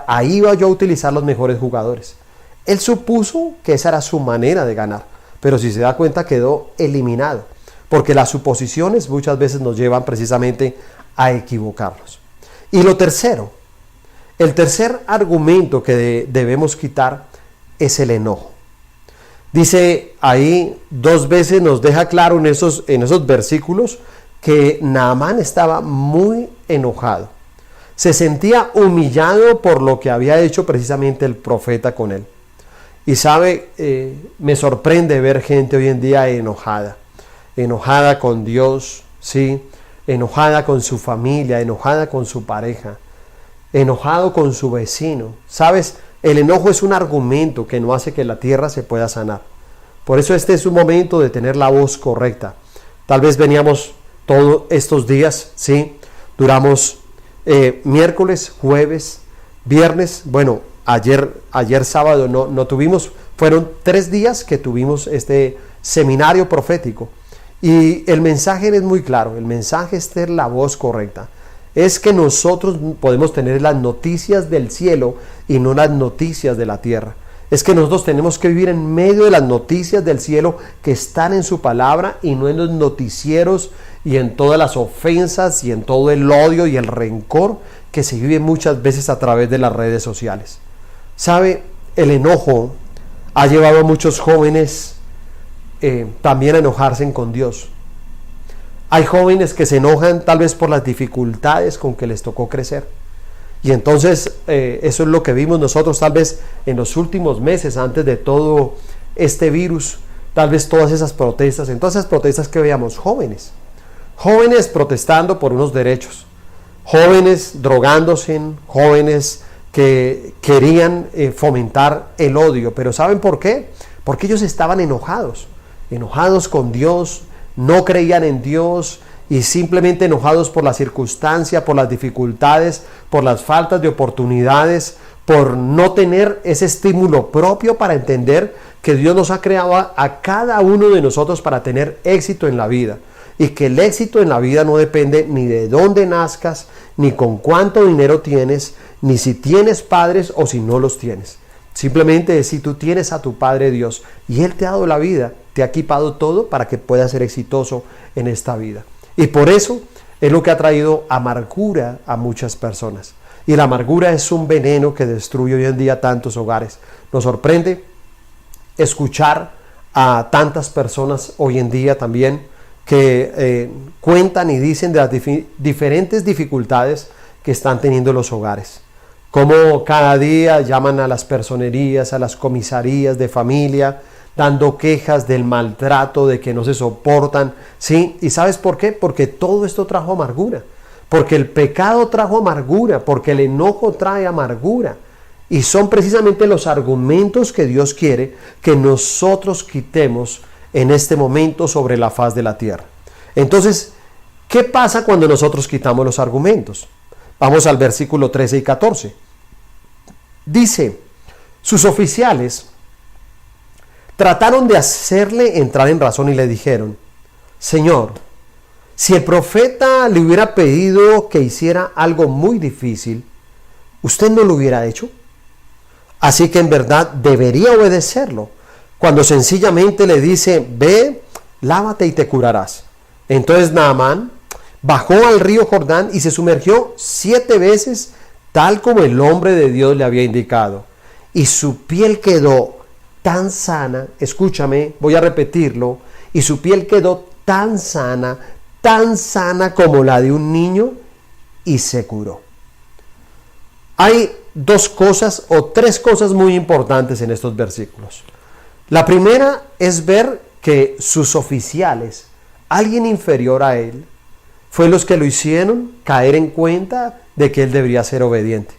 ahí iba yo a utilizar los mejores jugadores. Él supuso que esa era su manera de ganar, pero si se da cuenta quedó eliminado, porque las suposiciones muchas veces nos llevan precisamente a equivocarnos. Y lo tercero, el tercer argumento que debemos quitar es el enojo. Dice ahí 2 veces, nos deja claro en esos versículos que Naamán estaba muy enojado. Se sentía humillado por lo que había hecho precisamente el profeta con él. Y sabe, me sorprende ver gente hoy en día enojada con Dios, ¿sí? Enojada con su familia, enojada con su pareja, enojado con su vecino. ¿Sabes? El enojo es un argumento que no hace que la tierra se pueda sanar. Por eso este es un momento de tener la voz correcta. Tal vez veníamos todos estos días, ¿sí? Duramos miércoles, jueves, viernes. Bueno, ayer sábado no tuvimos, fueron 3 días que tuvimos este seminario profético. Y el mensaje es muy claro, el mensaje es tener la voz correcta. Es que nosotros podemos tener las noticias del cielo y no las noticias de la tierra. Es que nosotros tenemos que vivir en medio de las noticias del cielo que están en su palabra y no en los noticieros y en todas las ofensas y en todo el odio y el rencor que se vive muchas veces a través de las redes sociales. ¿Sabe? El enojo ha llevado a muchos jóvenes también a enojarse con Dios. Hay jóvenes que se enojan tal vez por las dificultades con que les tocó crecer. Y entonces eso es lo que vimos nosotros tal vez en los últimos meses antes de todo este virus, tal vez todas esas protestas, en todas esas protestas que veíamos, jóvenes protestando por unos derechos, jóvenes drogándose, jóvenes que querían fomentar el odio. Pero ¿saben por qué? Porque ellos estaban enojados con Dios, no creían en Dios y simplemente enojados por la circunstancia, por las dificultades, por las faltas de oportunidades, por no tener ese estímulo propio para entender que Dios nos ha creado a cada uno de nosotros para tener éxito en la vida. Y que el éxito en la vida no depende ni de dónde nazcas, ni con cuánto dinero tienes, ni si tienes padres o si no los tienes. Simplemente si tú tienes a tu Padre Dios y Él te ha dado la vida, te ha equipado todo para que puedas ser exitoso en esta vida. Y por eso es lo que ha traído amargura a muchas personas. Y la amargura es un veneno que destruye hoy en día tantos hogares. Nos sorprende escuchar a tantas personas hoy en día también que cuentan y dicen de las diferentes dificultades que están teniendo los hogares. Cómo cada día llaman a las personerías, a las comisarías de familia, dando quejas del maltrato, de que no se soportan, ¿sí? ¿Y sabes por qué? Porque todo esto trajo amargura, porque el pecado trajo amargura, porque el enojo trae amargura. Y son precisamente los argumentos que Dios quiere que nosotros quitemos en este momento sobre la faz de la tierra. Entonces, ¿qué pasa cuando nosotros quitamos los argumentos? Vamos al versículo 13 y 14. Dice, sus oficiales trataron de hacerle entrar en razón y le dijeron, Señor, si el profeta le hubiera pedido que hiciera algo muy difícil, ¿usted no lo hubiera hecho? Así que en verdad debería obedecerlo, cuando sencillamente le dice, ve, lávate y te curarás. Entonces Naamán bajó al río Jordán y se sumergió 7 veces, tal como el hombre de Dios le había indicado. Y su piel quedó tan sana, escúchame, voy a repetirlo, y su piel quedó tan sana como la de un niño, y se curó. Hay 2 cosas o 3 cosas muy importantes en estos versículos. La primera es ver que sus oficiales, alguien inferior a él, fue los que lo hicieron caer en cuenta de que él debería ser obediente.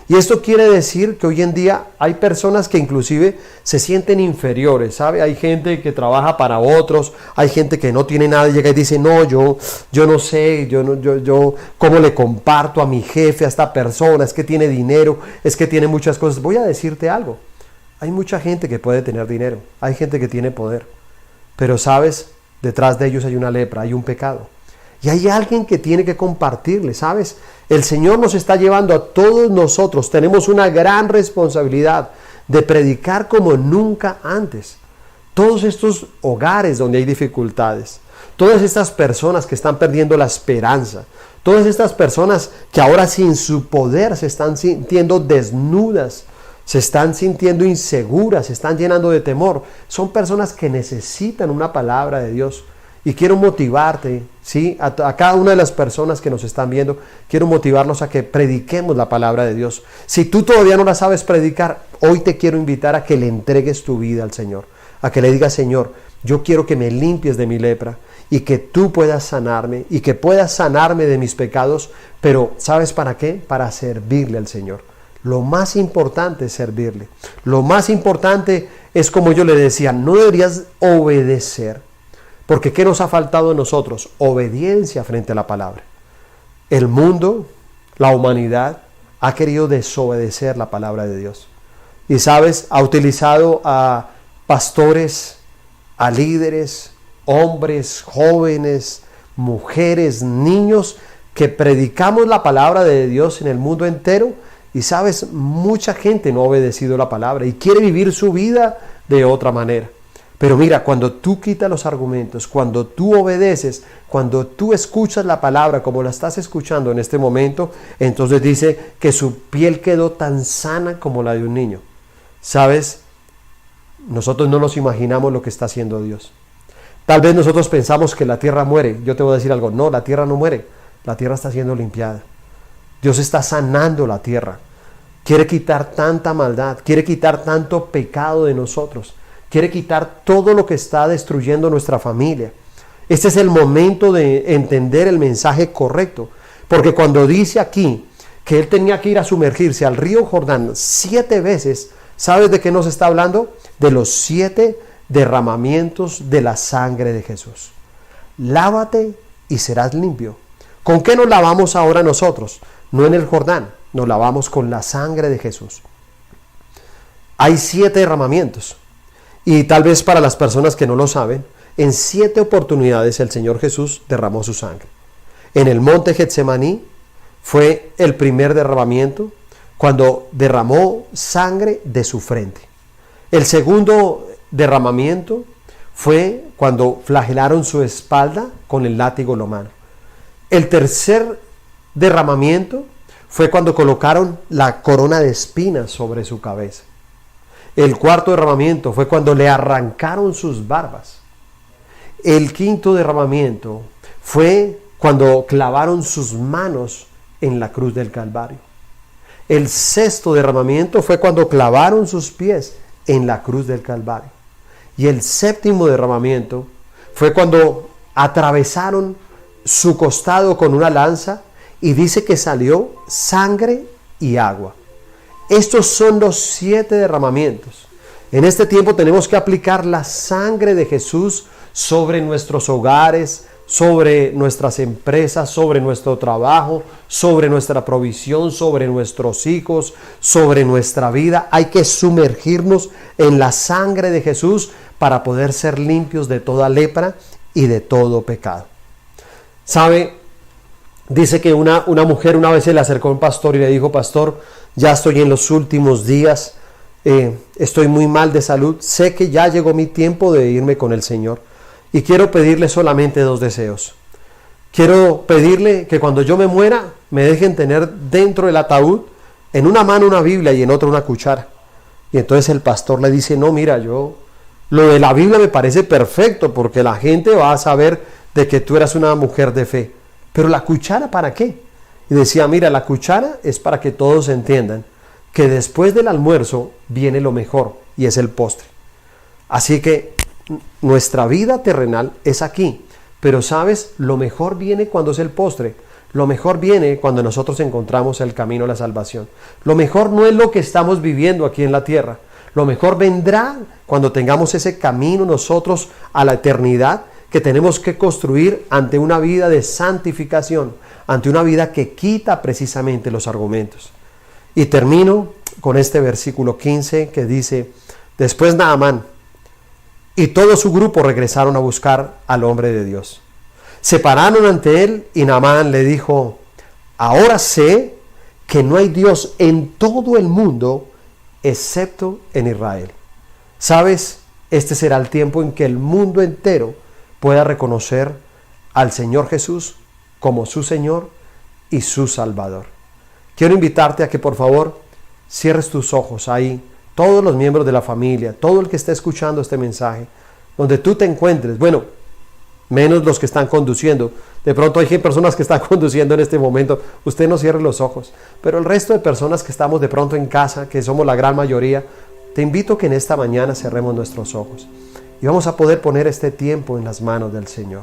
Y esto quiere decir que hoy en día hay personas que inclusive se sienten inferiores, ¿sabe? Hay gente que trabaja para otros, hay gente que no tiene nada y llega y dice, no, yo no sé, yo cómo le comparto a mi jefe, a esta persona, es que tiene dinero, es que tiene muchas cosas. Voy a decirte algo, hay mucha gente que puede tener dinero, hay gente que tiene poder, pero ¿sabes? Detrás de ellos hay una lepra, hay un pecado. Y hay alguien que tiene que compartirle, ¿sabes? El Señor nos está llevando a todos nosotros. Tenemos una gran responsabilidad de predicar como nunca antes. Todos estos hogares donde hay dificultades, todas estas personas que están perdiendo la esperanza, todas estas personas que ahora sin su poder se están sintiendo desnudas, se están sintiendo inseguras, se están llenando de temor. Son personas que necesitan una palabra de Dios. Y quiero motivarte, ¿sí? A cada una de las personas que nos están viendo, quiero motivarnos a que prediquemos la palabra de Dios. Si tú todavía no la sabes predicar, hoy te quiero invitar a que le entregues tu vida al Señor. A que le digas, Señor, yo quiero que me limpies de mi lepra y que tú puedas sanarme y que puedas sanarme de mis pecados. Pero ¿sabes para qué? Para servirle al Señor. Lo más importante es servirle. Lo más importante es, como yo le decía, no deberías obedecer. Porque ¿qué nos ha faltado a nosotros? Obediencia frente a la palabra. El mundo, la humanidad, ha querido desobedecer la palabra de Dios. Y sabes, ha utilizado a pastores, a líderes, hombres, jóvenes, mujeres, niños, que predicamos la palabra de Dios en el mundo entero. Y sabes, mucha gente no ha obedecido la palabra y quiere vivir su vida de otra manera. Pero mira, cuando tú quitas los argumentos, cuando tú obedeces, cuando tú escuchas la palabra como la estás escuchando en este momento, entonces dice que su piel quedó tan sana como la de un niño. ¿Sabes? Nosotros no nos imaginamos lo que está haciendo Dios. Tal vez nosotros pensamos que la tierra muere. Yo te voy a decir algo, no, la tierra no muere, la tierra está siendo limpiada. Dios está sanando la tierra. Quiere quitar tanta maldad, quiere quitar tanto pecado de nosotros. Quiere quitar todo lo que está destruyendo nuestra familia. Este es el momento de entender el mensaje correcto. Porque cuando dice aquí que él tenía que ir a sumergirse al río Jordán 7 veces, ¿sabes de qué nos está hablando? De los 7 derramamientos de la sangre de Jesús. Lávate y serás limpio. ¿Con qué nos lavamos ahora nosotros? No en el Jordán, nos lavamos con la sangre de Jesús. Hay 7 derramamientos. Y tal vez para las personas que no lo saben, en 7 oportunidades el Señor Jesús derramó su sangre. En el monte Getsemaní fue el primer derramamiento, cuando derramó sangre de su frente. El segundo derramamiento fue cuando flagelaron su espalda con el látigo romano. El tercer derramamiento fue cuando colocaron la corona de espinas sobre su cabeza. El cuarto derramamiento fue cuando le arrancaron sus barbas. El quinto derramamiento fue cuando clavaron sus manos en la cruz del Calvario. El sexto derramamiento fue cuando clavaron sus pies en la cruz del Calvario. Y el séptimo derramamiento fue cuando atravesaron su costado con una lanza y dice que salió sangre y agua. Estos son los 7 derramamientos. En este tiempo tenemos que aplicar la sangre de Jesús sobre nuestros hogares, sobre nuestras empresas, sobre nuestro trabajo, sobre nuestra provisión, sobre nuestros hijos, sobre nuestra vida. Hay que sumergirnos en la sangre de Jesús para poder ser limpios de toda lepra y de todo pecado. ¿Sabe? Dice que una mujer una vez se le acercó a un pastor y le dijo: pastor, ya estoy en los últimos días, estoy muy mal de salud, sé que ya llegó mi tiempo de irme con el Señor y quiero pedirle solamente 2 deseos. Quiero pedirle que cuando yo me muera me dejen tener dentro del ataúd en una mano una Biblia y en otra una cuchara. Y entonces el pastor le dice: no, mira, lo de la Biblia me parece perfecto porque la gente va a saber de que tú eras una mujer de fe, pero la cuchara, ¿para qué? Y decía: mira, la cuchara es para que todos entiendan que después del almuerzo viene lo mejor y es el postre. Así que nuestra vida terrenal es aquí, pero sabes, lo mejor viene cuando es el postre. Lo mejor viene cuando nosotros encontramos el camino a la salvación. Lo mejor no es lo que estamos viviendo aquí en la tierra. Lo mejor vendrá cuando tengamos ese camino nosotros a la eternidad que tenemos que construir ante una vida de santificación, ante una vida que quita precisamente los argumentos. Y termino con este versículo 15 que dice: después Naamán y todo su grupo regresaron a buscar al hombre de Dios. Se pararon ante él y Naamán le dijo: ahora sé que no hay Dios en todo el mundo excepto en Israel. ¿Sabes? Este será el tiempo en que el mundo entero pueda reconocer al Señor Jesús como su Señor y su Salvador. Quiero invitarte a que por favor cierres tus ojos ahí, todos los miembros de la familia, todo el que esté escuchando este mensaje, donde tú te encuentres, bueno, menos los que están conduciendo. De pronto hay personas que están conduciendo en este momento, usted no cierre los ojos, pero el resto de personas que estamos de pronto en casa, que somos la gran mayoría, te invito a que en esta mañana cerremos nuestros ojos y vamos a poder poner este tiempo en las manos del Señor.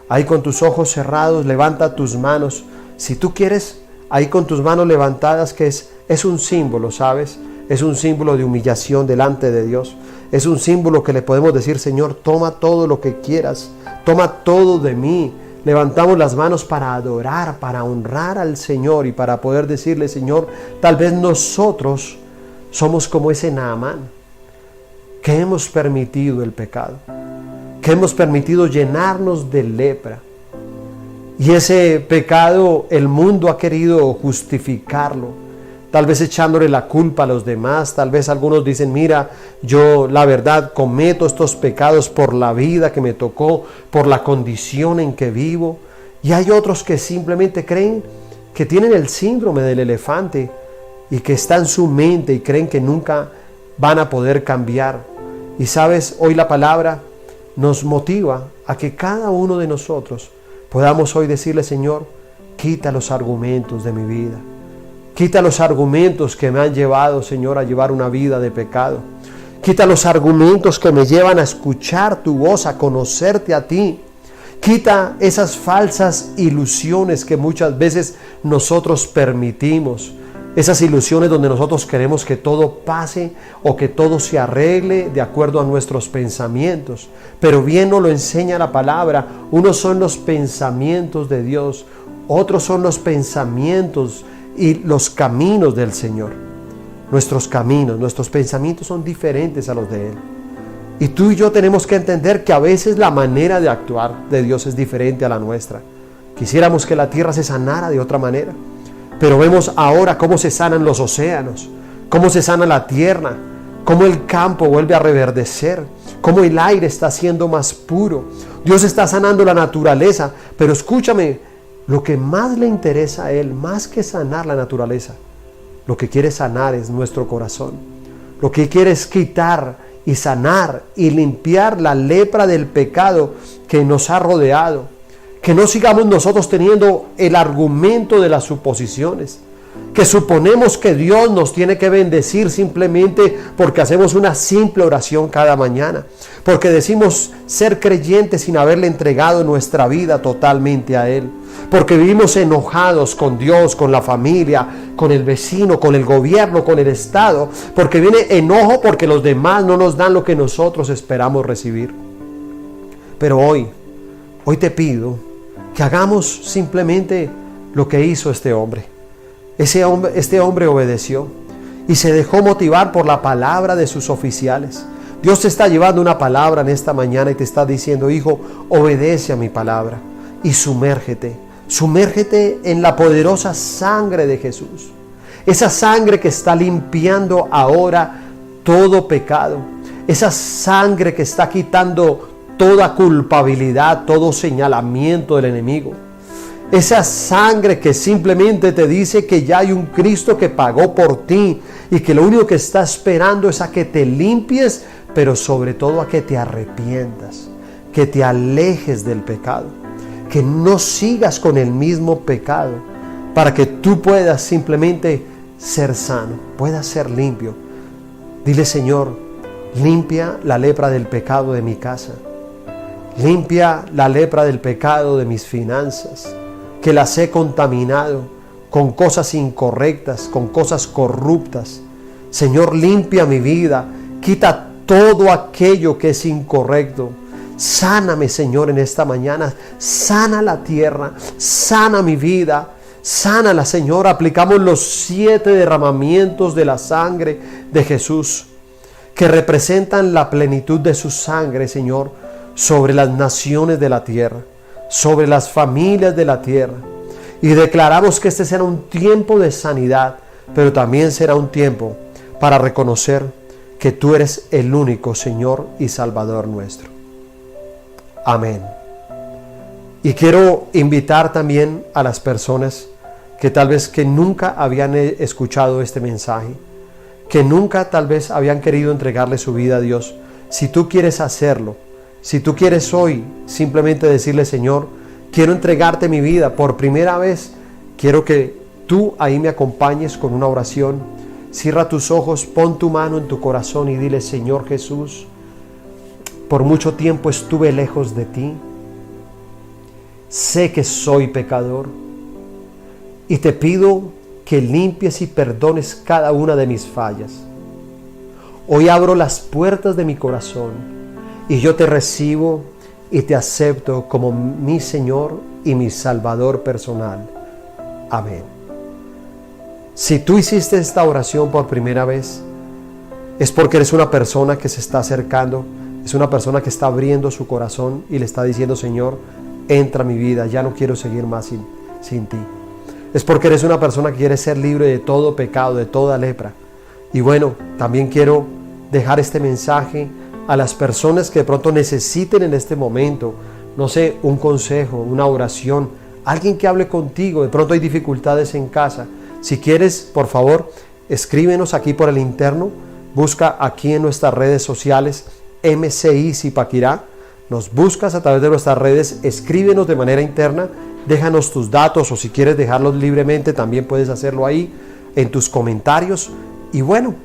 Ahí con tus ojos cerrados, levanta tus manos, si tú quieres, ahí con tus manos levantadas, que es un símbolo, ¿sabes? Es un símbolo de humillación delante de Dios. Es un símbolo que le podemos decir: Señor, toma todo lo que quieras, toma todo de mí. Levantamos las manos para adorar, para honrar al Señor y para poder decirle: Señor, tal vez nosotros somos como ese Naamán, que hemos permitido el pecado, que hemos permitido llenarnos de lepra. Y ese pecado el mundo ha querido justificarlo, tal vez echándole la culpa a los demás. Tal vez algunos dicen: mira, yo la verdad cometo estos pecados por la vida que me tocó, por la condición en que vivo. Y hay otros que simplemente creen que tienen el síndrome del elefante y que está en su mente y creen que nunca van a poder cambiar. Y sabes, hoy la palabra nos motiva a que cada uno de nosotros podamos hoy decirle: Señor, quita los argumentos de mi vida. Quita los argumentos que me han llevado, Señor, a llevar una vida de pecado. Quita los argumentos que me llevan a escuchar tu voz, a conocerte a ti. Quita esas falsas ilusiones que muchas veces nosotros permitimos. Esas ilusiones donde nosotros queremos que todo pase o que todo se arregle de acuerdo a nuestros pensamientos. Pero bien nos lo enseña la palabra. Unos son los pensamientos de Dios, otros son los pensamientos y los caminos del Señor. Nuestros caminos, nuestros pensamientos son diferentes a los de Él. Y tú y yo tenemos que entender que a veces la manera de actuar de Dios es diferente a la nuestra. Quisiéramos que la tierra se sanara de otra manera, pero vemos ahora cómo se sanan los océanos, cómo se sana la tierra, cómo el campo vuelve a reverdecer, cómo el aire está siendo más puro. Dios está sanando la naturaleza, pero escúchame, lo que más le interesa a Él, más que sanar la naturaleza, lo que quiere sanar es nuestro corazón. Lo que quiere es quitar y sanar y limpiar la lepra del pecado que nos ha rodeado. Que no sigamos nosotros teniendo el argumento de las suposiciones. que suponemos que Dios nos tiene que bendecir simplemente porque hacemos una simple oración cada mañana, porque decimos ser creyentes sin haberle entregado nuestra vida totalmente a Él, porque vivimos enojados con Dios, con la familia, con el vecino, con el gobierno, con el Estado, porque viene enojo porque los demás no nos dan lo que nosotros esperamos recibir. Pero hoy te pido que hagamos simplemente lo que hizo este hombre. Este hombre obedeció y se dejó motivar por la palabra de sus oficiales. Dios te está llevando una palabra en esta mañana y te está diciendo: hijo, obedece a mi palabra y sumérgete en la poderosa sangre de Jesús. Esa sangre que está limpiando ahora todo pecado. Esa sangre que está quitando toda culpabilidad, todo señalamiento del enemigo. Esa sangre que simplemente te dice que ya hay un Cristo que pagó por ti y que lo único que está esperando es a que te limpies, pero sobre todo a que te arrepientas, que te alejes del pecado, que no sigas con el mismo pecado, para que tú puedas simplemente ser sano, puedas ser limpio. Dile: Señor, limpia la lepra del pecado de mi casa, limpia la lepra del pecado de mis finanzas, que las he contaminado con cosas incorrectas, con cosas corruptas. Señor, limpia mi vida, quita todo aquello que es incorrecto. Sáname, Señor, en esta mañana. Sana la tierra, sana mi vida, sánala, Señor. Aplicamos los 7 derramamientos de la sangre de Jesús, que representan la plenitud de su sangre, Señor, sobre las naciones de la tierra, sobre las familias de la tierra. Y declaramos que este será un tiempo de sanidad, pero también será un tiempo para reconocer que tú eres el único Señor y Salvador nuestro. Amén. Y quiero invitar también a las personas que tal vez que nunca habían escuchado este mensaje, que nunca tal vez habían querido entregarle su vida a Dios. Si tú quieres hacerlo, si tú quieres hoy simplemente decirle: Señor, quiero entregarte mi vida por primera vez, quiero que tú ahí me acompañes con una oración. Cierra tus ojos, pon tu mano en tu corazón y dile: Señor Jesús, por mucho tiempo estuve lejos de ti. Sé que soy pecador y te pido que limpies y perdones cada una de mis fallas. Hoy abro las puertas de mi corazón y yo te recibo y te acepto como mi Señor y mi Salvador personal. Amén. Si tú hiciste esta oración por primera vez, es porque eres una persona que se está acercando, es una persona que está abriendo su corazón y le está diciendo: Señor, entra a mi vida, ya no quiero seguir más sin ti. Es porque eres una persona que quiere ser libre de todo pecado, de toda lepra. Y bueno, también quiero dejar este mensaje a las personas que de pronto necesiten en este momento, no sé, un consejo, una oración, alguien que hable contigo. De pronto hay dificultades en casa. Si quieres, por favor, escríbenos aquí por el interno, busca aquí en nuestras redes sociales MCI Zipaquirá, nos buscas a través de nuestras redes, escríbenos de manera interna, déjanos tus datos, o si quieres dejarlos libremente también puedes hacerlo ahí en tus comentarios. Y bueno,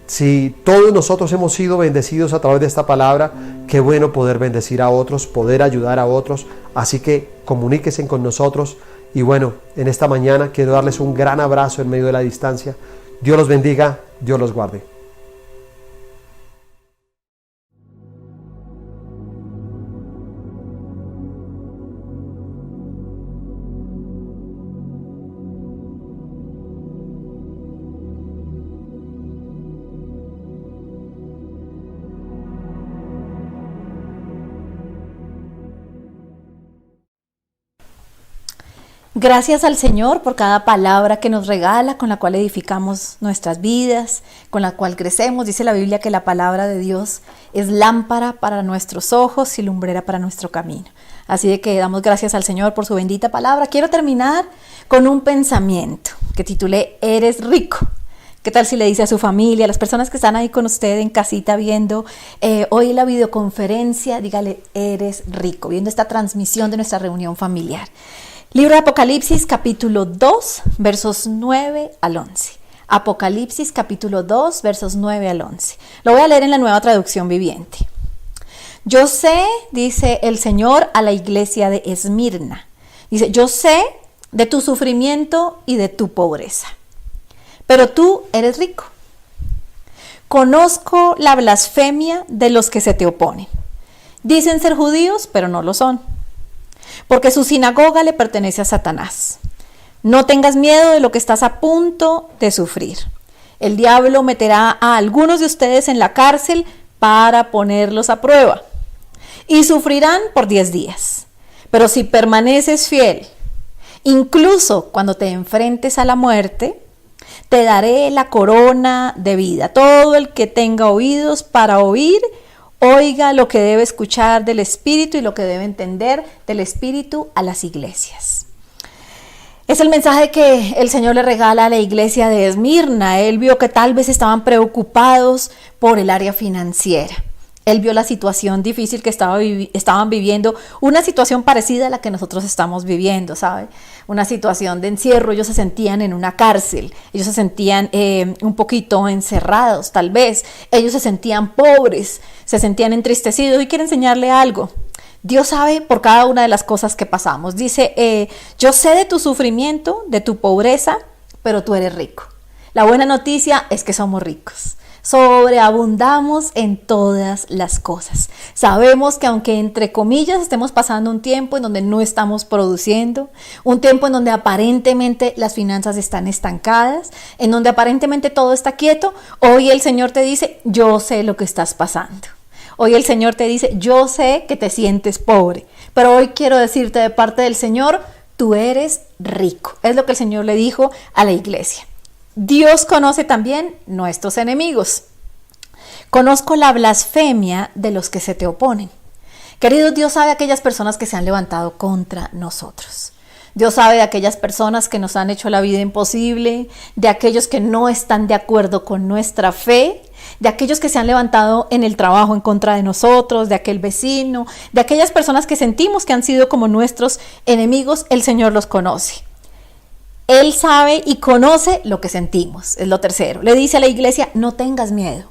si todos nosotros hemos sido bendecidos a través de esta palabra, qué bueno poder bendecir a otros, poder ayudar a otros. Así que comuníquense con nosotros. Y bueno, en esta mañana quiero darles un gran abrazo en medio de la distancia. Dios los bendiga, Dios los guarde. Gracias al Señor por cada palabra que nos regala, con la cual edificamos nuestras vidas, con la cual crecemos. Dice la Biblia que la palabra de Dios es lámpara para nuestros ojos y lumbrera para nuestro camino. Así de que damos gracias al Señor por su bendita palabra. Quiero terminar con un pensamiento que titulé Eres rico. ¿Qué tal si le dice a su familia, a las personas que están ahí con usted en casita viendo hoy la videoconferencia, dígale: eres rico, viendo esta transmisión de nuestra reunión familiar? Libro de Apocalipsis capítulo 2 versos 9 al 11. Apocalipsis capítulo 2 versos 9 al 11. Lo voy a leer en la Nueva Traducción Viviente. Yo sé, dice el Señor a la iglesia de Esmirna. Dice, yo sé de tu sufrimiento y de tu pobreza, pero tú eres rico. Conozco la blasfemia de los que se te oponen. Dicen ser judíos, pero no lo son, porque su sinagoga le pertenece a Satanás. No tengas miedo de lo que estás a punto de sufrir. El diablo meterá a algunos de ustedes en la cárcel para ponerlos a prueba, y sufrirán por 10 días. Pero si permaneces fiel, incluso cuando te enfrentes a la muerte, te daré la corona de vida. Todo el que tenga oídos para oír, oiga lo que debe escuchar del Espíritu y lo que debe entender del Espíritu a las iglesias. Es el mensaje que el Señor le regala a la iglesia de Esmirna. Él vio que tal vez estaban preocupados por el área financiera. Él vio la situación difícil que estaban viviendo, una situación parecida a la que nosotros estamos viviendo, ¿sabe? Una situación de encierro. Ellos se sentían en una cárcel, ellos se sentían un poquito encerrados, tal vez. Ellos se sentían pobres, se sentían entristecidos. Y quiero enseñarle algo. Dios sabe por cada una de las cosas que pasamos. Dice, yo sé de tu sufrimiento, de tu pobreza, pero tú eres rico. La buena noticia es que somos ricos. Sobreabundamos en todas las cosas. Sabemos que aunque entre comillas estemos pasando un tiempo en donde no estamos produciendo, un tiempo en donde aparentemente las finanzas están estancadas, en donde aparentemente todo está quieto, hoy el Señor te dice, yo sé lo que estás pasando. Hoy el Señor te dice, yo sé que te sientes pobre, pero hoy quiero decirte de parte del Señor, tú eres rico. Es lo que el Señor le dijo a la iglesia. Dios conoce también nuestros enemigos. Conozco la blasfemia de los que se te oponen. Querido, Dios sabe aquellas personas que se han levantado contra nosotros. Dios sabe de aquellas personas que nos han hecho la vida imposible, de aquellos que no están de acuerdo con nuestra fe, de aquellos que se han levantado en el trabajo en contra de nosotros, de aquel vecino, de aquellas personas que sentimos que han sido como nuestros enemigos. El Señor los conoce. Él sabe y conoce lo que sentimos, es lo tercero. Le dice a la iglesia, no tengas miedo.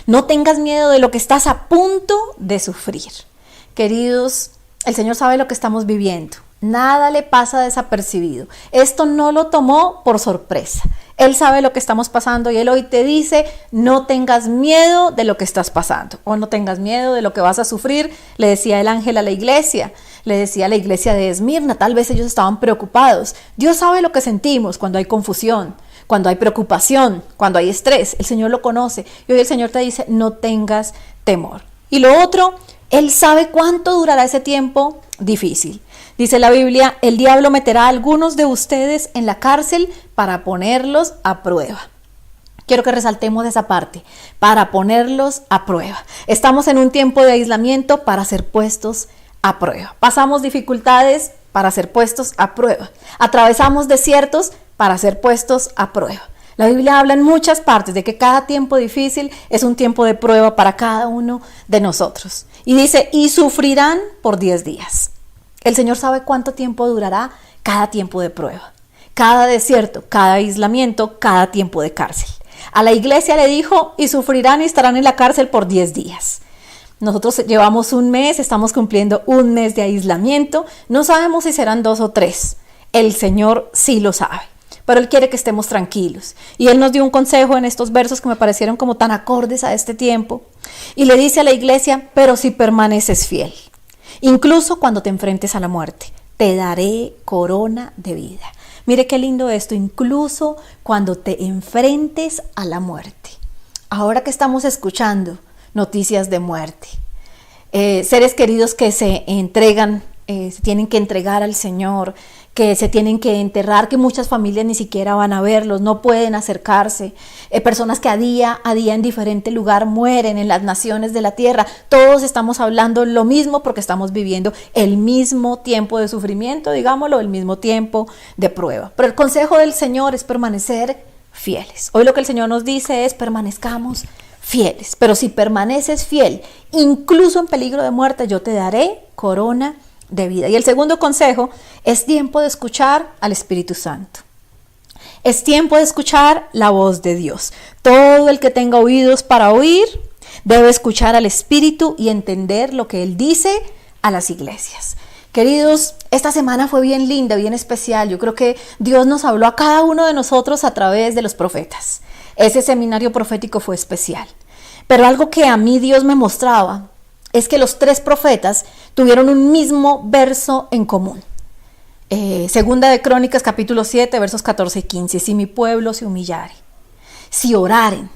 No tengas miedo de lo que estás a punto de sufrir. Queridos, el Señor sabe lo que estamos viviendo. Nada le pasa desapercibido. Esto no lo tomó por sorpresa. Él sabe lo que estamos pasando y Él hoy te dice, no tengas miedo de lo que estás pasando. O no tengas miedo de lo que vas a sufrir. Le decía el ángel a la iglesia. Le decía a la iglesia de Esmirna, tal vez ellos estaban preocupados. Dios sabe lo que sentimos cuando hay confusión, cuando hay preocupación, cuando hay estrés. El Señor lo conoce. Y hoy el Señor te dice, no tengas temor. Y lo otro, Él sabe cuánto durará ese tiempo difícil. Dice la Biblia, el diablo meterá a algunos de ustedes en la cárcel para ponerlos a prueba. Quiero que resaltemos esa parte, para ponerlos a prueba. Estamos en un tiempo de aislamiento para ser puestos a prueba. Pasamos dificultades para ser puestos a prueba. Atravesamos desiertos para ser puestos a prueba. La Biblia habla en muchas partes de que cada tiempo difícil es un tiempo de prueba para cada uno de nosotros. Y dice, y sufrirán por 10 días. El Señor sabe cuánto tiempo durará cada tiempo de prueba. Cada desierto, cada aislamiento, cada tiempo de cárcel. A la iglesia le dijo, y sufrirán y estarán en la cárcel por 10 días. Nosotros llevamos un mes, estamos cumpliendo un mes de aislamiento. No sabemos si serán 2 o 3. El Señor sí lo sabe. Pero Él quiere que estemos tranquilos. Y Él nos dio un consejo en estos versos que me parecieron como tan acordes a este tiempo. Y le dice a la iglesia, pero si permaneces fiel, incluso cuando te enfrentes a la muerte, te daré corona de vida. Mire qué lindo esto, incluso cuando te enfrentes a la muerte. Ahora que estamos escuchando noticias de muerte, seres queridos que se entregan, se tienen que entregar al Señor, que se tienen que enterrar, que muchas familias ni siquiera van a verlos, no pueden acercarse, personas que a día en diferente lugar mueren en las naciones de la tierra. Todos estamos hablando lo mismo porque estamos viviendo el mismo tiempo de sufrimiento, digámoslo, el mismo tiempo de prueba. Pero el consejo del Señor es permanecer fieles. Hoy lo que el Señor nos dice es permanezcamos fieles, pero si permaneces fiel, incluso en peligro de muerte, yo te daré corona de vida. Y el segundo consejo, es tiempo de escuchar al Espíritu Santo. Es tiempo de escuchar la voz de Dios. Todo el que tenga oídos para oír debe escuchar al Espíritu y entender lo que Él dice a las iglesias. Queridos, esta semana fue bien linda, bien especial. Yo creo que Dios nos habló a cada uno de nosotros a través de los profetas. Ese seminario profético fue especial. Pero algo que a mí Dios me mostraba es que los 3 profetas tuvieron un mismo verso en común. Segunda de Crónicas, capítulo 7, versos 14 y 15. Si mi pueblo se humillare, si oraren,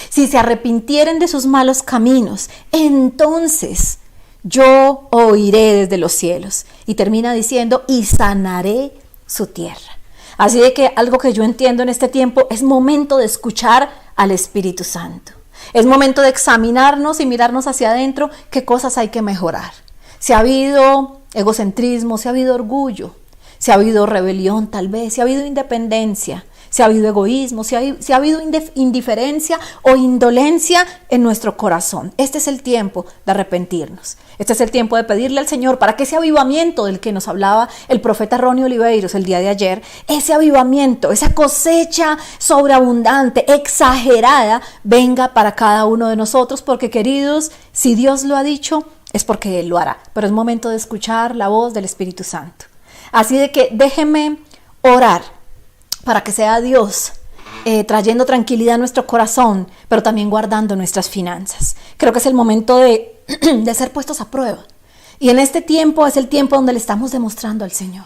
si se arrepintieren de sus malos caminos, entonces yo oiré desde los cielos. Y termina diciendo, y sanaré su tierra. Así de que algo que yo entiendo en este tiempo es momento de escuchar al Espíritu Santo. Es momento de examinarnos y mirarnos hacia adentro qué cosas hay que mejorar. Si ha habido egocentrismo, si ha habido orgullo, si ha habido rebelión tal vez, si ha habido independencia, si ha habido egoísmo, si ha habido indiferencia o indolencia en nuestro corazón. Este es el tiempo de arrepentirnos. Este es el tiempo de pedirle al Señor para que ese avivamiento del que nos hablaba el profeta Ronnie Oliveiros el día de ayer, ese avivamiento, esa cosecha sobreabundante, exagerada, venga para cada uno de nosotros, porque queridos, si Dios lo ha dicho, es porque Él lo hará. Pero es momento de escuchar la voz del Espíritu Santo. Así de que déjenme orar para que sea Dios trayendo tranquilidad a nuestro corazón, pero también guardando nuestras finanzas. Creo que es el momento de ser puestos a prueba. Y en este tiempo es el tiempo donde le estamos demostrando al Señor.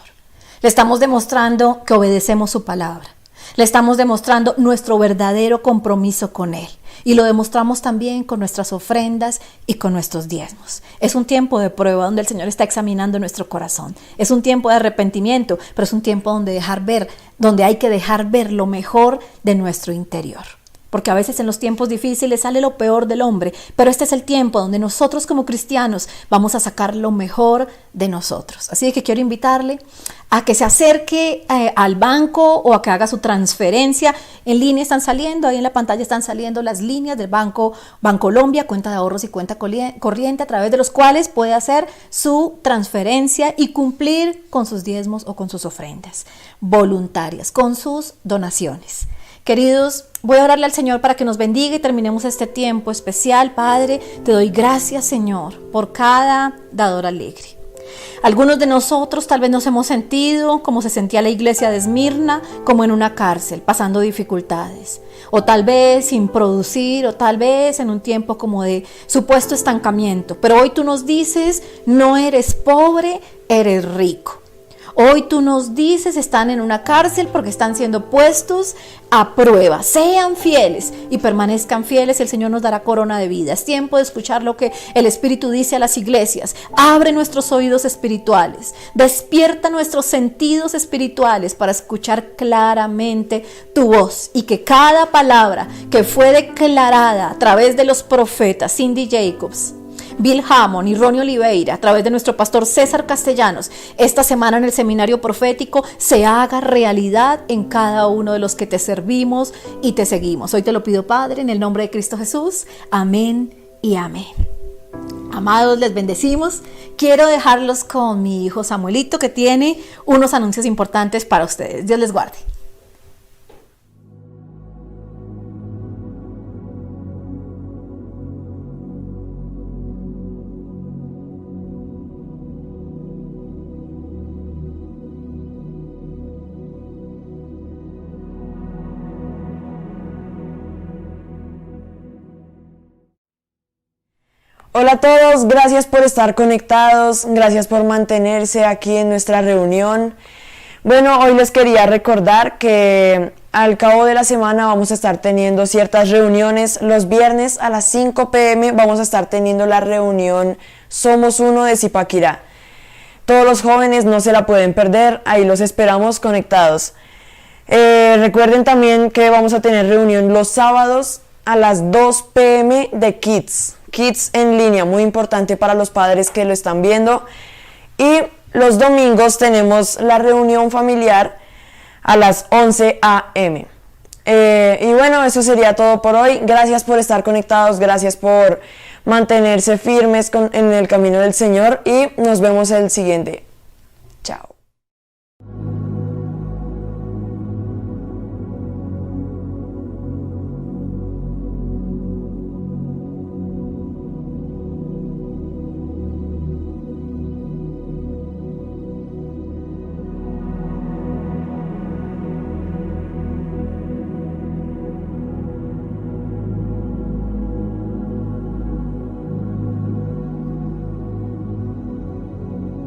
Le estamos demostrando que obedecemos su palabra. Le estamos demostrando nuestro verdadero compromiso con Él. Y lo demostramos también con nuestras ofrendas y con nuestros diezmos. Es un tiempo de prueba donde el Señor está examinando nuestro corazón. Es un tiempo de arrepentimiento, pero es un tiempo donde hay que dejar ver lo mejor de nuestro interior. Porque a veces en los tiempos difíciles sale lo peor del hombre, pero este es el tiempo donde nosotros como cristianos vamos a sacar lo mejor de nosotros. Así que quiero invitarle a que se acerque al banco o a que haga su transferencia. En línea están saliendo, ahí en la pantalla están saliendo las líneas del Banco Bancolombia, cuenta de ahorros y cuenta corriente, a través de los cuales puede hacer su transferencia y cumplir con sus diezmos o con sus ofrendas voluntarias, con sus donaciones. Queridos, voy a orarle al Señor para que nos bendiga y terminemos este tiempo especial. Padre, te doy gracias, Señor, por cada dador alegre. Algunos de nosotros tal vez nos hemos sentido como se sentía la iglesia de Esmirna, como en una cárcel, pasando dificultades. O tal vez sin producir, o tal vez en un tiempo como de supuesto estancamiento. Pero hoy tú nos dices, no eres pobre, eres rico. Hoy tú nos dices, están en una cárcel porque están siendo puestos a prueba. Sean fieles y permanezcan fieles, el Señor nos dará corona de vida. Es tiempo de escuchar lo que el Espíritu dice a las iglesias. Abre nuestros oídos espirituales, despierta nuestros sentidos espirituales para escuchar claramente tu voz, y que cada palabra que fue declarada a través de los profetas Cindy Jacobs, Bill Hammond y Ronnie Oliveira, a través de nuestro pastor César Castellanos, esta semana en el seminario profético, se haga realidad en cada uno de los que te servimos y te seguimos. Hoy te lo pido, Padre, en el nombre de Cristo Jesús. Amén y amén. Amados, les bendecimos. Quiero dejarlos con mi hijo Samuelito, que tiene unos anuncios importantes para ustedes. Dios les guarde. Hola a todos, gracias por estar conectados, gracias por mantenerse aquí en nuestra reunión. Bueno, hoy les quería recordar que al cabo de la semana vamos a estar teniendo ciertas reuniones. Los viernes a las 5 p.m. vamos a estar teniendo la reunión Somos Uno de Zipaquirá. Todos los jóvenes no se la pueden perder, ahí los esperamos conectados. Recuerden también que vamos a tener reunión los sábados a las 2 p.m. de Kids en línea, muy importante para los padres que lo están viendo. Y los domingos tenemos la reunión familiar a las 11 a.m. Y bueno, eso sería todo por hoy. Gracias por estar conectados, gracias por mantenerse firmes en el camino del Señor y nos vemos el siguiente. Chao.